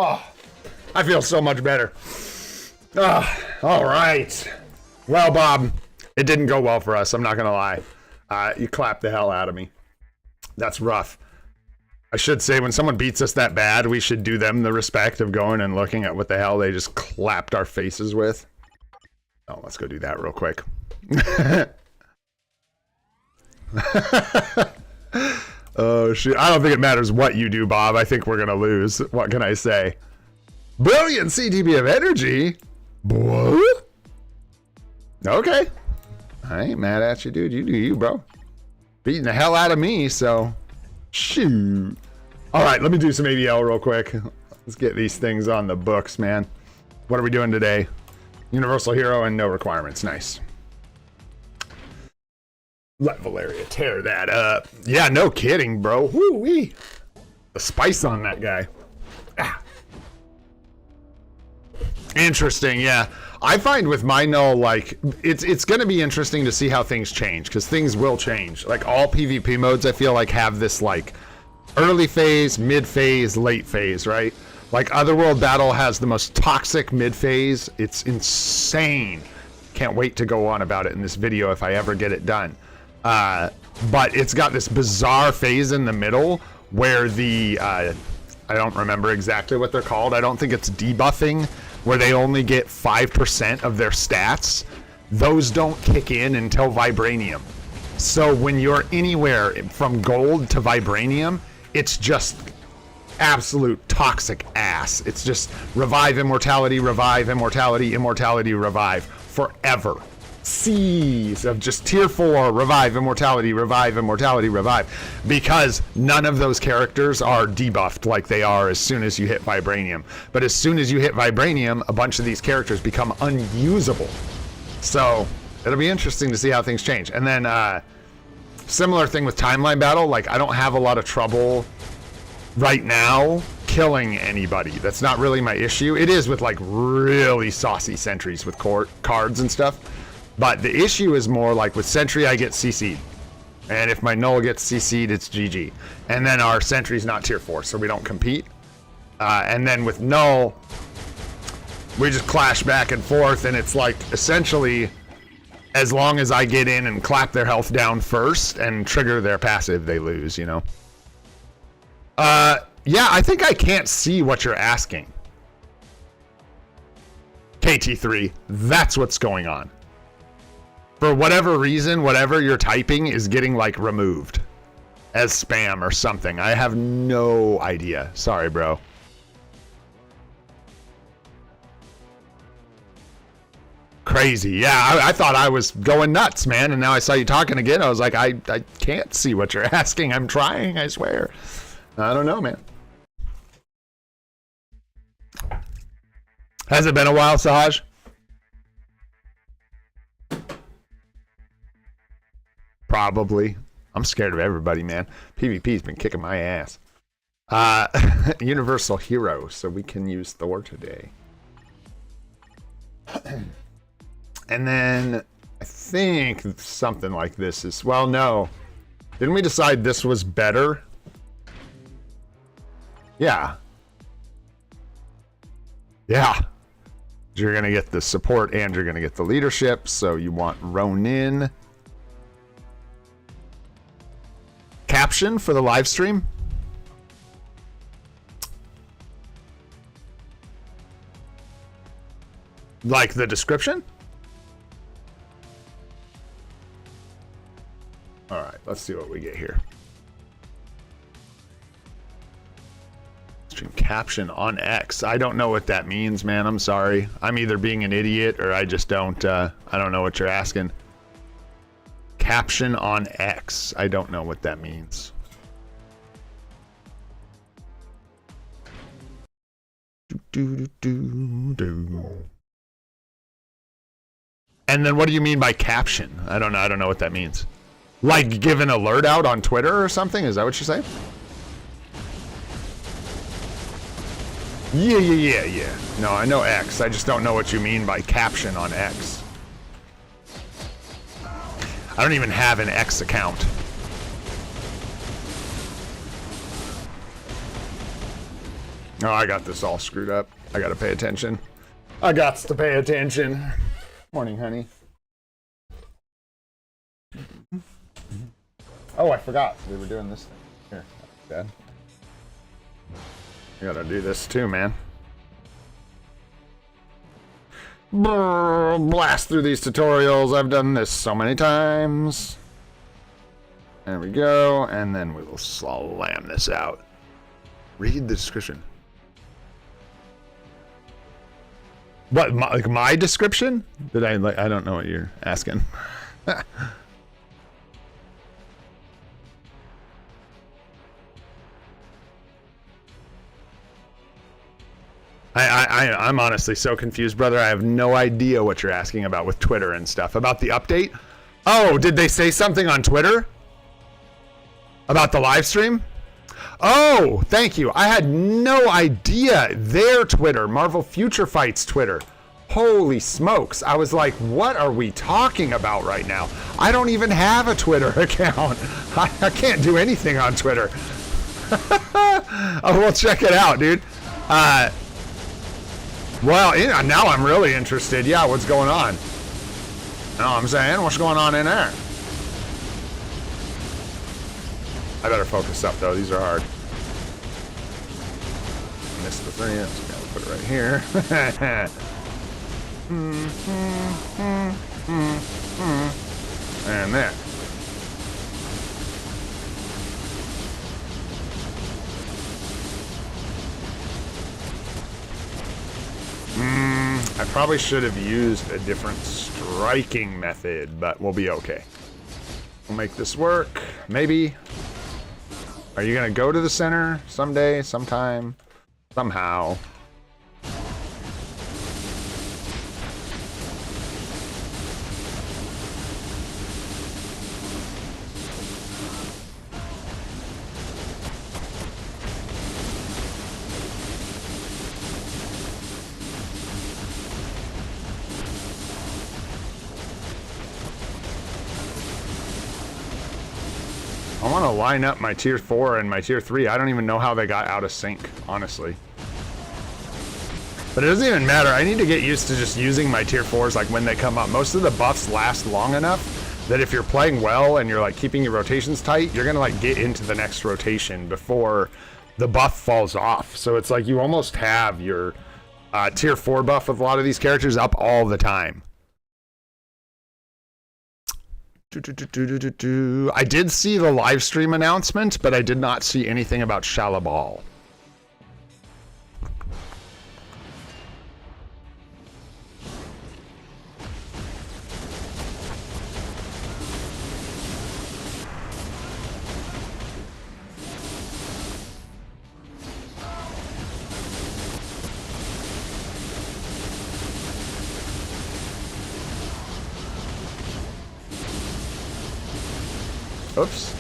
Oh, I feel so much better. Oh, all right. Well, Bob, it didn't go well for us. I'm not going to lie. You clapped the hell out of me. That's rough. I should say, when someone beats us that bad, we should do them the respect of going and looking at what the hell they just clapped our faces with. Oh, let's go do that real quick. Oh, shit. I don't think it matters what you do, Bob. I think we're going to lose. What can I say? Brilliant CTB of energy? What? Okay. I ain't mad at you, dude. You do you, bro. Beating the hell out of me, so... Shoot. All right, let me do some AVL real quick. Let's get these things on the books, man. What are we doing today? Universal Hero and no requirements. Nice. Let Valeria tear that up. Yeah, no kidding, bro. Woo-wee. The spice on that guy. Ah. Interesting, yeah. I find with my null, like, it's going to be interesting to see how things change, because things will change. Like, all PvP modes, I feel like, have this, like, early phase, mid phase, late phase, right? Like, Otherworld Battle has the most toxic mid phase. It's insane. Can't wait to go on about it in this video if I ever get it done. But it's got this bizarre phase in the middle where the, I don't remember exactly what they're called. I don't think it's debuffing, where they only get 5% of their stats. Those don't kick in until Vibranium. So when you're anywhere from gold to Vibranium, it's just absolute toxic ass. It's just revive, immortality, immortality, revive forever. Seas of just tier 4, revive, immortality, revive. Because none of those characters are debuffed like they are as soon as you hit Vibranium. But as soon as you hit Vibranium, a bunch of these characters become unusable. So it'll be interesting to see how things change. And then similar thing with Timeline Battle. Like, I don't have a lot of trouble right now killing anybody. That's not really my issue. It is with like really saucy sentries with cards and stuff. But the issue is more like with Sentry, I get CC'd. And if my Null gets CC'd, it's GG. And then our Sentry's not tier 4, so we don't compete. And then with Null, we just clash back and forth, and it's like, essentially, as long as I get in and clap their health down first and trigger their passive, they lose, you know? Yeah, I think I can't see what you're asking. KT3, that's what's going on. For whatever reason, whatever you're typing is getting, like, removed as spam or something. I have no idea. Sorry, bro. Crazy. Yeah, I thought I was going nuts, man, and now I saw you talking again. I was like, I can't see what you're asking. I'm trying, I swear. I don't know, man. Has it been a while, Sahaj? Probably. I'm scared of everybody, man. PvP's been kicking my ass. Universal hero, so we can use Thor today. And then I think something like this is, well, no. Didn't we decide this was better? Yeah. Yeah. You're going to get the support and you're going to get the leadership. So you want Ronin. Caption for the live stream. Like the description? All right, let's see what we get here. Stream caption on X. I don't know what that means, man. I'm sorry. I'm either being an idiot or I just don't, I don't know what you're asking. Caption on X. I don't know what that means. And then what do you mean by caption? I don't know what that means. Like give an alert out on Twitter or something? Is that what you're saying? Yeah. No, I know X. I just don't know what you mean by caption on X. I don't even have an X account. Oh, I got this all screwed up. I gotta pay attention. I gots to pay attention. Morning, honey. Oh, I forgot. We were doing this thing. Here, Dad. I gotta do this too, man. Blast through these tutorials. I've done this so many times. There we go. And then we will slam this out. Read the description. What, like my description? Did I like? I don't know what you're asking. I'm honestly so confused, brother. I have no idea what you're asking about with Twitter and stuff. About the update? Oh, did they say something on Twitter? About the live stream? Oh, thank you. I had no idea. Their Twitter, Marvel Future Fights Twitter. Holy smokes. I was like, what are we talking about right now? I don't even have a Twitter account. I can't do anything on Twitter. Oh, well, check it out, dude. Well, yeah, now I'm really interested. Yeah, what's going on? You know what I'm saying? What's going on in there? I better focus up, though. These are hard. Missed the three. So gotta put it right here. And there. I probably should have used a different striking method, but we'll be okay. We'll make this work. Maybe. Are you gonna go to the center someday, sometime, somehow? I want to line up my tier 4 and my tier 3. I don't even know how they got out of sync, honestly. But it doesn't even matter. I need to get used to just using my tier 4s like when they come up. Most of the buffs last long enough that if you're playing well and you're like keeping your rotations tight, you're gonna like get into the next rotation before the buff falls off. So it's like you almost have your tier 4 buff with a lot of these characters up all the time. I did see the live stream announcement, but I did not see anything about Shalabal. Oops.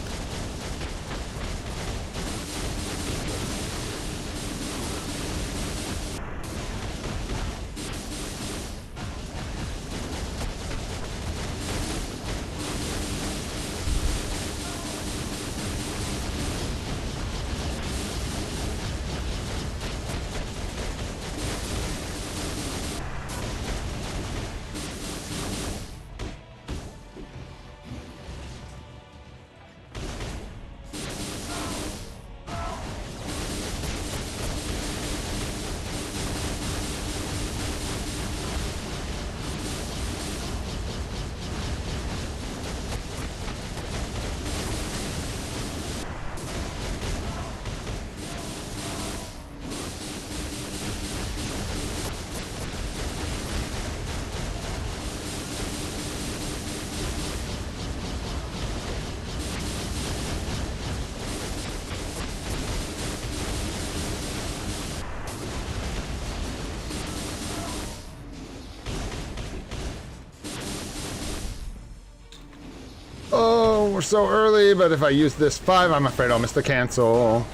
we're so early, but if I use this 5, I'm afraid I'll miss the cancel.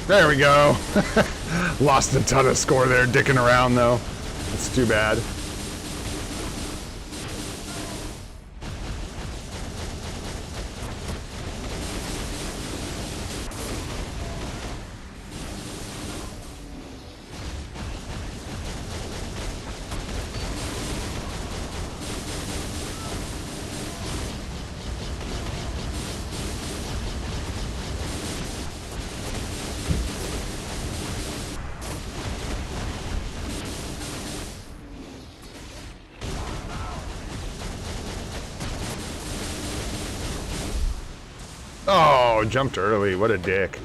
There we go. Lost a ton of score there, dicking around though. It's too bad. Oh, jumped early. What a dick.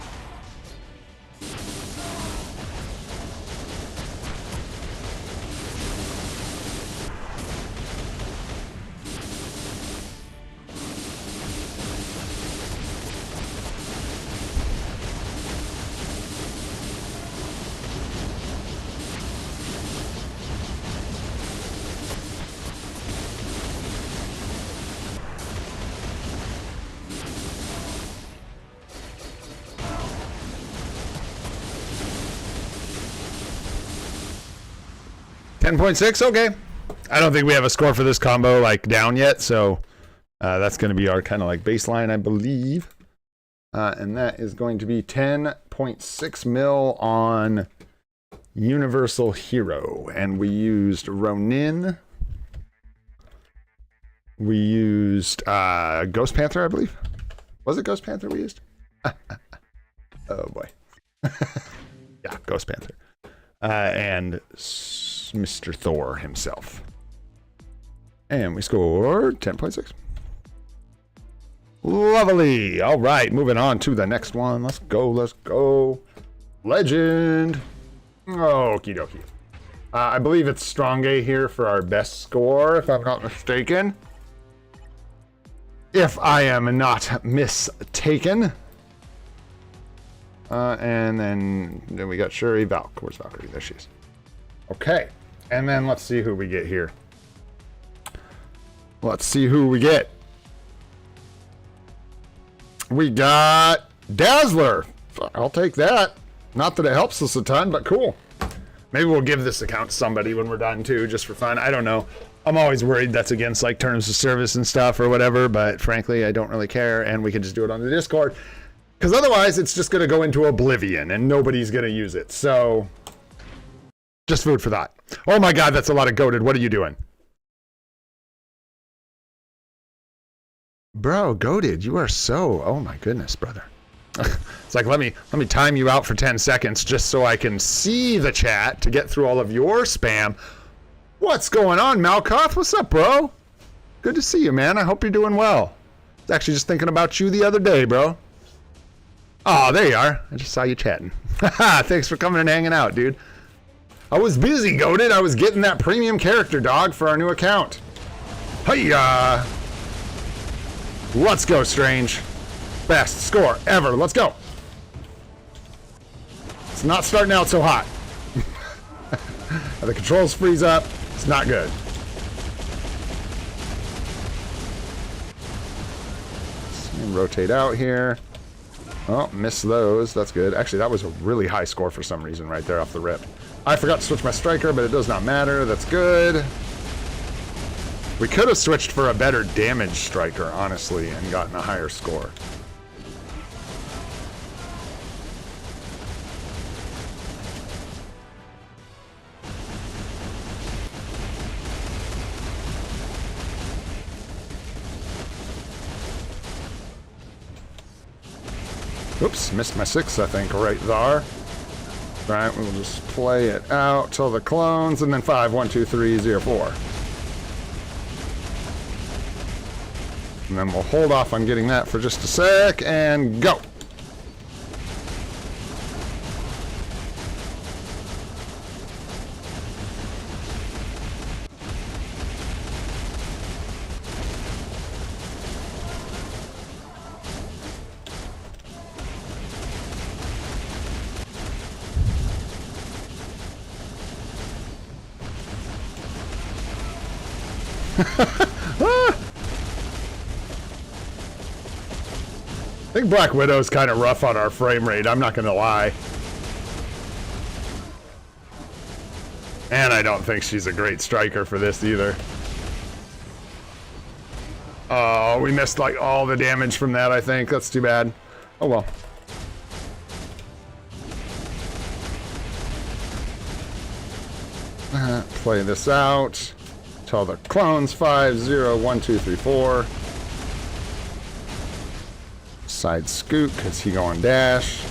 $10.6, okay. I don't think we have a score for this combo like down yet, so that's going to be our kind of like baseline, I believe. And that is going to be 10.6 mil on Universal Hero. And we used Ronin. We used Ghost Panther, I believe. Was it Ghost Panther we used? Oh boy. Yeah, Ghost Panther. And Mr. Thor himself. And we scored 10.6. Lovely. All right, moving on to the next one. Let's go, let's go. Legend. Okie dokie. I believe it's Strong A here for our best score, if I'm not mistaken. If I am not mistaken. And then we got Shuri Valk. Where's Valkyrie? There she is. Okay. And then let's see who we get here. Let's see who we get. We got Dazzler. I'll take that. Not that it helps us a ton, but cool. Maybe we'll give this account to somebody when we're done too, just for fun. I don't know. I'm always worried that's against like terms of service and stuff or whatever, but frankly, I don't really care, and we can just do it on the Discord. Because otherwise, it's just going to go into oblivion, and nobody's going to use it. So, just food for thought. Oh my god, that's a lot of goated. What are you doing? Bro, goated, you are so... Oh my goodness, brother. It's like, let me time you out for 10 seconds just so I can see the chat to get through all of your spam. What's going on, Malkoth? What's up, bro? Good to see you, man. I hope you're doing well. I was actually just thinking about you the other day, bro. Oh, there you are. I just saw you chatting. Thanks for coming and hanging out, dude. I was busy, goated. I was getting that premium character, dog, for our new account. Hiya! Let's go, Strange. Best score ever. Let's go. It's not starting out so hot. The controls freeze up. It's not good. Rotate out here. Oh, miss those. That's good. Actually, that was a really high score for some reason right there off the rip. I forgot to switch my striker, but it does not matter. That's good. We could have switched for a better damage striker, honestly, and gotten a higher score. Oops, missed my 6, I think, right there. Right, we'll just play it out till the clones, and then 5, 1, 2, 3, 0, 4. And then we'll hold off on getting that for just a sec, and go! I think Black Widow's kind of rough on our frame rate, I'm not gonna lie. And I don't think she's a great striker for this either. Oh, we missed like all the damage from that, I think. That's too bad. Oh well. Play this out. Tell the clones 5, 0, 1, 2, 3, 4. Side scoot, because he going dash.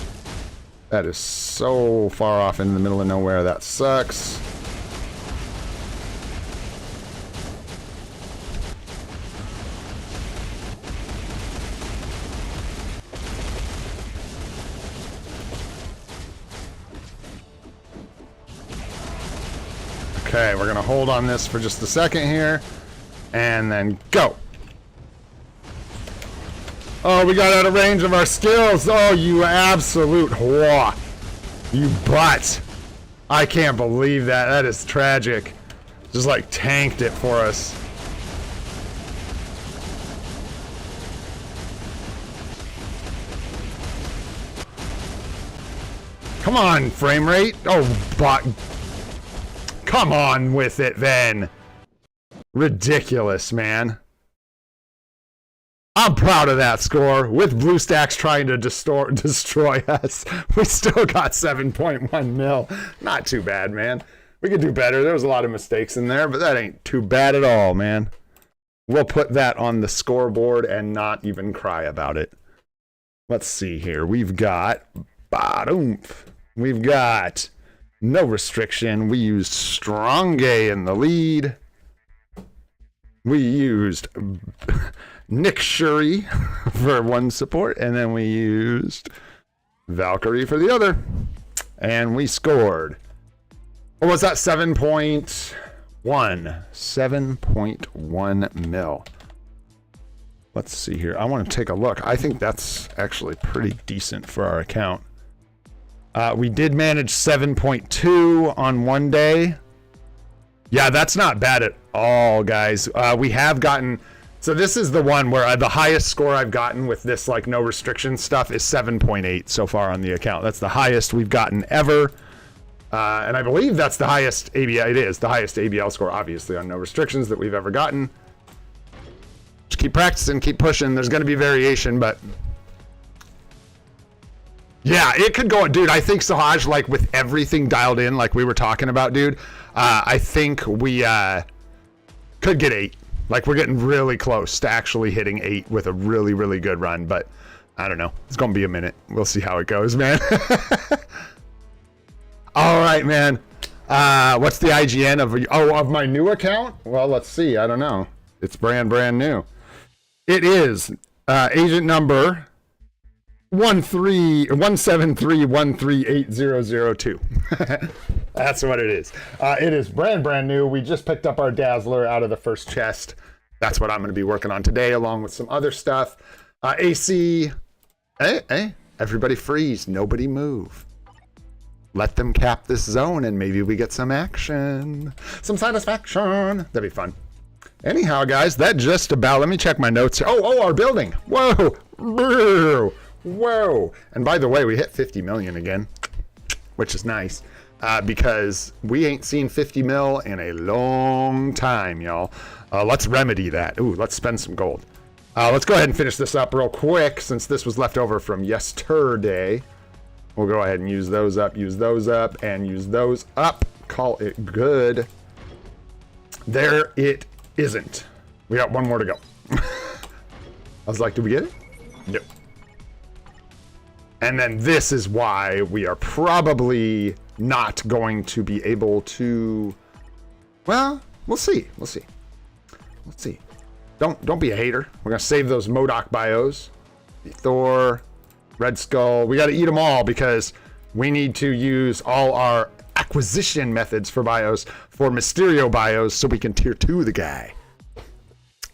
That is so far off in the middle of nowhere, that sucks. Okay, we're gonna hold on this for just a second here, and then go. Oh, we got out of range of our skills. Oh, you absolute whore. You butt. I can't believe that. That is tragic. Just like tanked it for us. Come on, frame rate. Oh, but come on with it then. Ridiculous, man. I'm proud of that score. With BlueStacks trying to destroy us, we still got 7.1 mil. Not too bad, man. We could do better. There was a lot of mistakes in there, but that ain't too bad at all, man. We'll put that on the scoreboard and not even cry about it. Let's see here. We've got ba-doomf. We've got no restriction. We used Stronge in the lead. We used Nick Shuri for one support, and then we used Valkyrie for the other. And we scored. What was that? 7.1. 7.1 mil. Let's see here. I want to take a look. I think that's actually pretty decent for our account. We did manage 7.2 on one day. Yeah, that's not bad at all, guys. We have gotten... So this is the one where the highest score I've gotten with this like no restriction stuff is 7.8 so far on the account. That's the highest we've gotten ever. And I believe that's the highest ABL. It is the highest ABL score, obviously, on no restrictions that we've ever gotten. Just keep practicing, keep pushing. There's going to be variation, but... Yeah, it could go, dude. I think Sahaj, like with everything dialed in, like we were talking about, dude. I think we could get 8. Like we're getting really close to actually hitting 8 with a really, really good run. But I don't know. It's gonna be a minute. We'll see how it goes, man. All right, man. What's the IGN of my new account? Well, let's see. I don't know. It's brand new. It is agent number 173138002. That's what it is. It is brand new. We just picked up our Dazzler out of the first chest. That's what I'm going to be working on today, along with some other stuff. AC. Hey, everybody freeze. Nobody move. Let them cap this zone, and maybe we get some action. Some satisfaction. That'd be fun. Anyhow, guys, that just about... Let me check my notes. Oh, our building. Whoa. Whoa. And by the way, we hit 50 million again, which is nice. Because we ain't seen 50 mil in a long time, y'all. Let's remedy that. Ooh, let's spend some gold. Let's go ahead and finish this up real quick, since this was left over from yesterday. We'll go ahead and use those up, and use those up. Call it good. There it isn't. We got one more to go. I was like, did we get it? Nope. And then this is why we are probably not going to be able to... Well, we'll see. Don't be a hater. We're going to save those Modok bios. Thor, Red Skull. We got to eat them all because we need to use all our acquisition methods for bios for Mysterio bios so we can tier 2 the guy.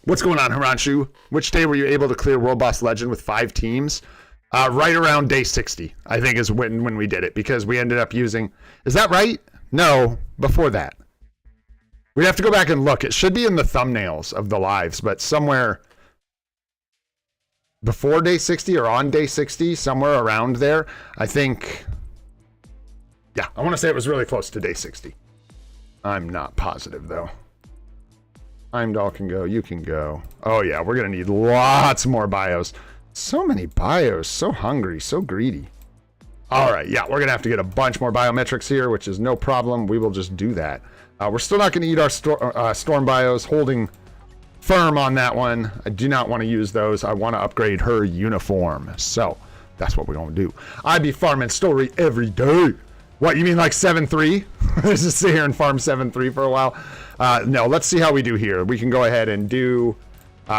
What's going on, Hiranshu? Which day were you able to clear World Boss Legend with 5 teams? Right around day 60, I think, is when we did it, because we ended up using... Is that right? No, before that. We'd have to go back and look. It should be in the thumbnails of the lives, but somewhere... before day 60 or on day 60, somewhere around there. I think, yeah, I want to say it was really close to day 60. I'm not positive, though. Heimdall can go, you can go. Oh, yeah, we're going to need lots more bios. So many bios, so hungry, so greedy. All right, yeah, we're going to have to get a bunch more biometrics here, which is no problem. We will just do that. We're still not going to eat our storm bios, holding firm on that one. I do not want to use those. I want to upgrade her uniform. So that's what we're going to do. I be farming story every day. What, you mean like 7-3? Let's just sit here and farm 7-3 for a while. No, let's see how we do here. We can go ahead and do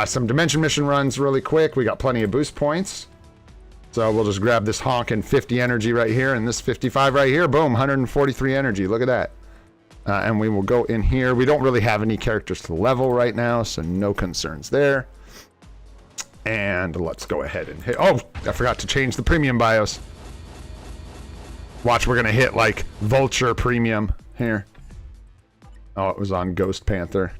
some dimension mission runs really quick. We got plenty of boost points. So we'll just grab this honkin' 50 energy right here and this 55 right here. Boom, 143 energy. Look at that. And we will go in here. We don't really have any characters to level right now, so no concerns there. And let's go ahead and hit. Oh, I forgot to change the premium bios. Watch, we're going to hit like Vulture Premium here. Oh, it was on Ghost Panther.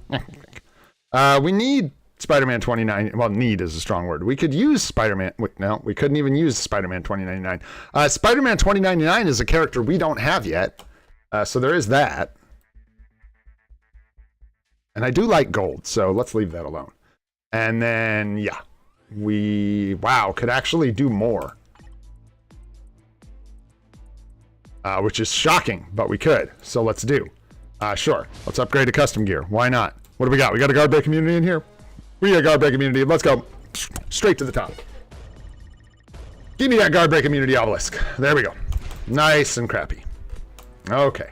We need Spider-Man 2099. Well, need is a strong word. We could use Spider-Man. No, we couldn't even use Spider-Man 2099. Spider-Man 2099 is a character we don't have yet. So there is that. And I do like gold, so let's leave that alone. And then, yeah, we, wow, could actually do more. Which is shocking, but we could. So let's do. Sure, let's upgrade to custom gear. Why not? What do we got? We got a guard break immunity in here? We got a guard break immunity. Let's go. Straight to the top. Give me that guard break immunity obelisk. There we go. Nice and crappy. Okay.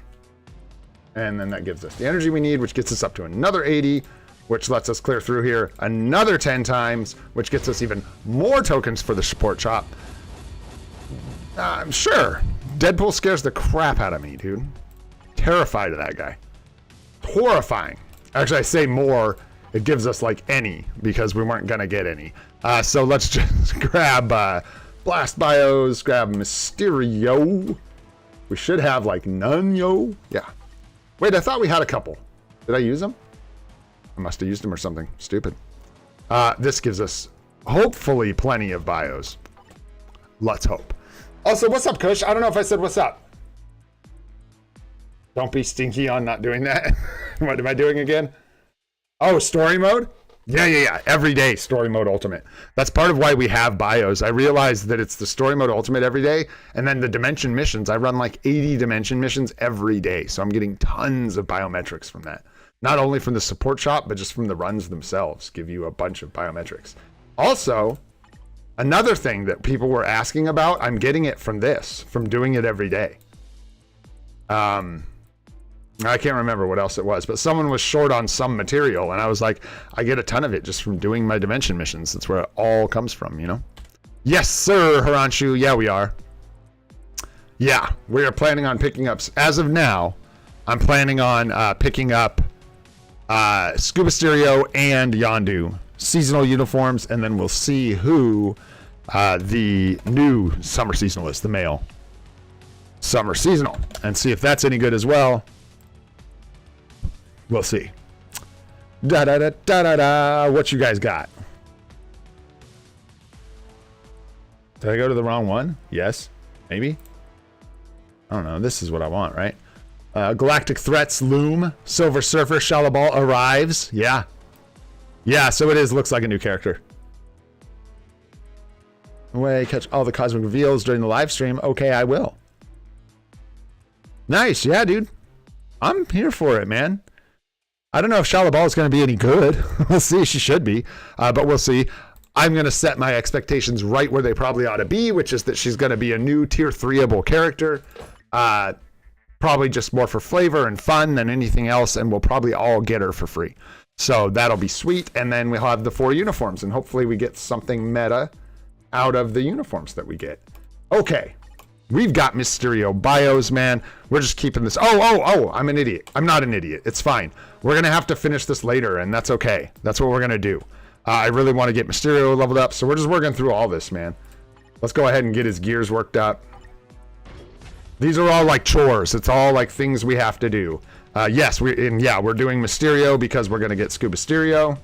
And then that gives us the energy we need, which gets us up to another 80, which lets us clear through here another 10 times, which gets us even more tokens for the support shop. Sure. Deadpool scares the crap out of me, dude. Terrified of that guy. Horrifying. Actually, I say more. It gives us like any, because we weren't going to get any. So let's just grab Blast Bios, grab Mysterio. We should have like none, yo. Yeah. Wait, I thought we had a couple. Did I use them? I must have used them or something. Stupid. This gives us, hopefully, plenty of bios. Let's hope. Also, what's up, Kush? I don't know if I said what's up. Don't be stinky on not doing that. What am I doing again? Oh, story mode? Yeah. Every day, story mode ultimate. That's part of why we have bios. I realized that it's the story mode ultimate every day, and then the dimension missions. I run like 80 dimension missions every day, so I'm getting tons of biometrics from that. Not only from the support shop, but just from the runs themselves. Give you a bunch of biometrics. Also, another thing that people were asking about, I'm getting it from this, from doing it every day. I can't remember what else it was, but someone was short on some material, and I was like, I get a ton of it just from doing my dimension missions. That's where it all comes from, you know? Yes, sir, Haranshu. Yeah, we are. Yeah, we are planning on picking up, as of now, I'm planning on picking up Scuba Mysterio and Yondu seasonal uniforms, and then we'll see who the new summer seasonal is, the male summer seasonal, and see if that's any good as well. We'll see. Da-da-da-da-da-da. What you guys got? Did I go to the wrong one? Yes. Maybe? I don't know. This is what I want, right? Galactic Threats loom. Silver Surfer Shalabal arrives. Yeah. Yeah, so it is. Looks like a new character. Way catch all the cosmic reveals during the live stream. Okay, I will. Nice. Yeah, dude. I'm here for it, man. I don't know if Shalabal is going to be any good. We'll see. She should be, but we'll see. I'm going to set my expectations right where they probably ought to be, which is that she's going to be a new tier 3-able character. Probably just more for flavor and fun than anything else, and we'll probably all get her for free. So that'll be sweet, and then we'll have the 4 uniforms, and hopefully we get something meta out of the uniforms that we get. Okay. We've got Mysterio bios, man. We're just keeping this. Oh, I'm an idiot. I'm not an idiot. It's fine. We're going to have to finish this later, and that's okay. That's what we're going to do. I really want to get Mysterio leveled up, so we're just working through all this, man. Let's go ahead and get his gears worked up. These are all like chores. It's all like things we have to do. Yes, we're doing Mysterio because we're going to get Scuba Mysterio.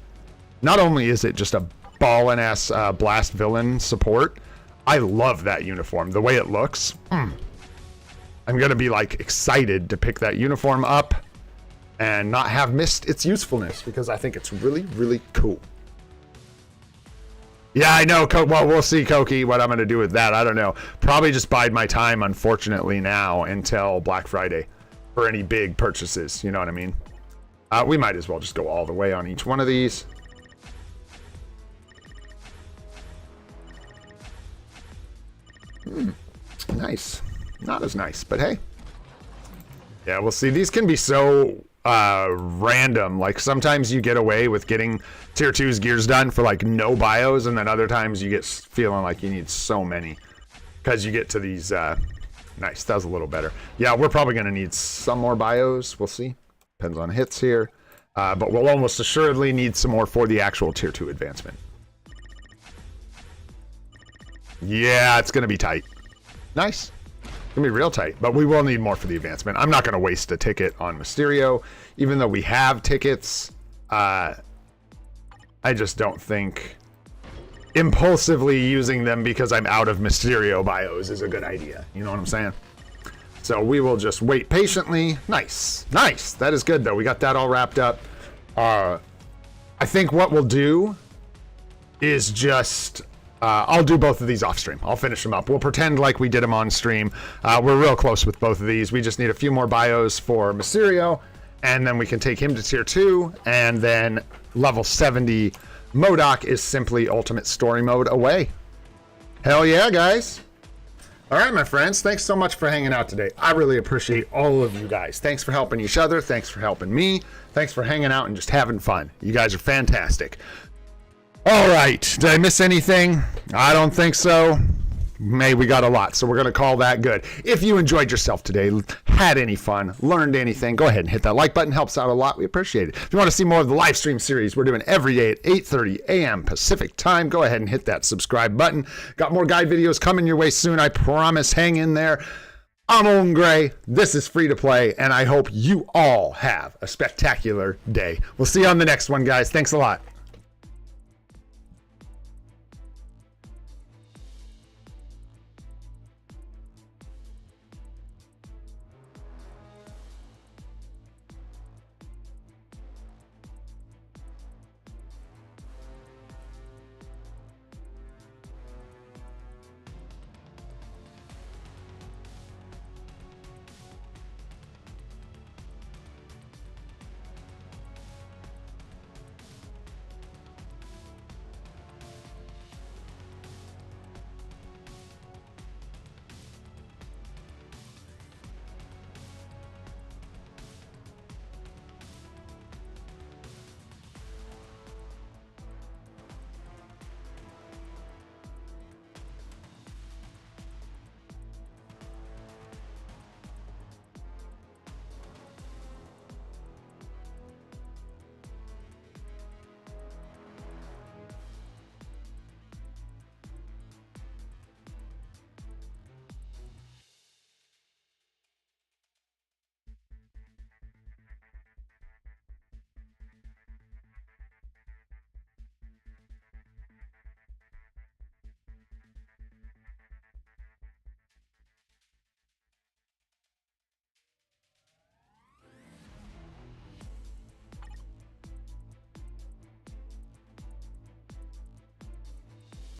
Not only is it just a ballin' ass blast villain support. I love that uniform. The way it looks. I'm gonna be like excited to pick that uniform up and not have missed its usefulness because I think it's really, really cool. Yeah, I know. Well, we'll see, Koki, what I'm going to do with that. I don't know. Probably just bide my time, unfortunately, now until Black Friday for any big purchases. You know what I mean? We might as well just go all the way on each one of these. Nice. Not as nice, but hey. Yeah, we'll see. These can be so random. Like sometimes you get away with getting tier 2's gears done for like no bios, and then other times you get feeling like you need so many because you get to these nice. That was a little better. Yeah, we're probably going to need some more bios. We'll see. Depends on hits here. But we'll almost assuredly need some more for the actual tier 2 advancement. Yeah, it's going to be tight. Nice. It's going to be real tight, but we will need more for the advancement. I'm not going to waste a ticket on Mysterio, even though we have tickets. I just don't think impulsively using them because I'm out of Mysterio bios is a good idea. You know what I'm saying? So we will just wait patiently. Nice. Nice. That is good, though. We got that all wrapped up. I think what we'll do is just... I'll do both of these off stream. I'll finish them up. We'll pretend like we did them on stream. We're real close with both of these. We just need a few more bios for Mysterio, and then we can take him to tier 2, and then level 70 Modok is simply ultimate story mode away. Hell yeah, guys. All right, my friends. Thanks so much for hanging out today. I really appreciate all of you guys. Thanks for helping each other. Thanks for helping me. Thanks for hanging out and just having fun. You guys are fantastic. All right, did I miss anything? I don't think so. May we got a lot, so we're going to call that good. If you enjoyed yourself today, had any fun, learned anything, go ahead and hit that like button. Helps out a lot. We appreciate it. If you want to see more of the live stream series we're doing every day at 8:30 a.m. Pacific time, go ahead and hit that subscribe button. Got more guide videos coming your way soon, I promise. Hang in there. I'm Owen Gray. This is Free to Play, and I hope you all have a spectacular day. We'll see you on the next one, guys. Thanks a lot.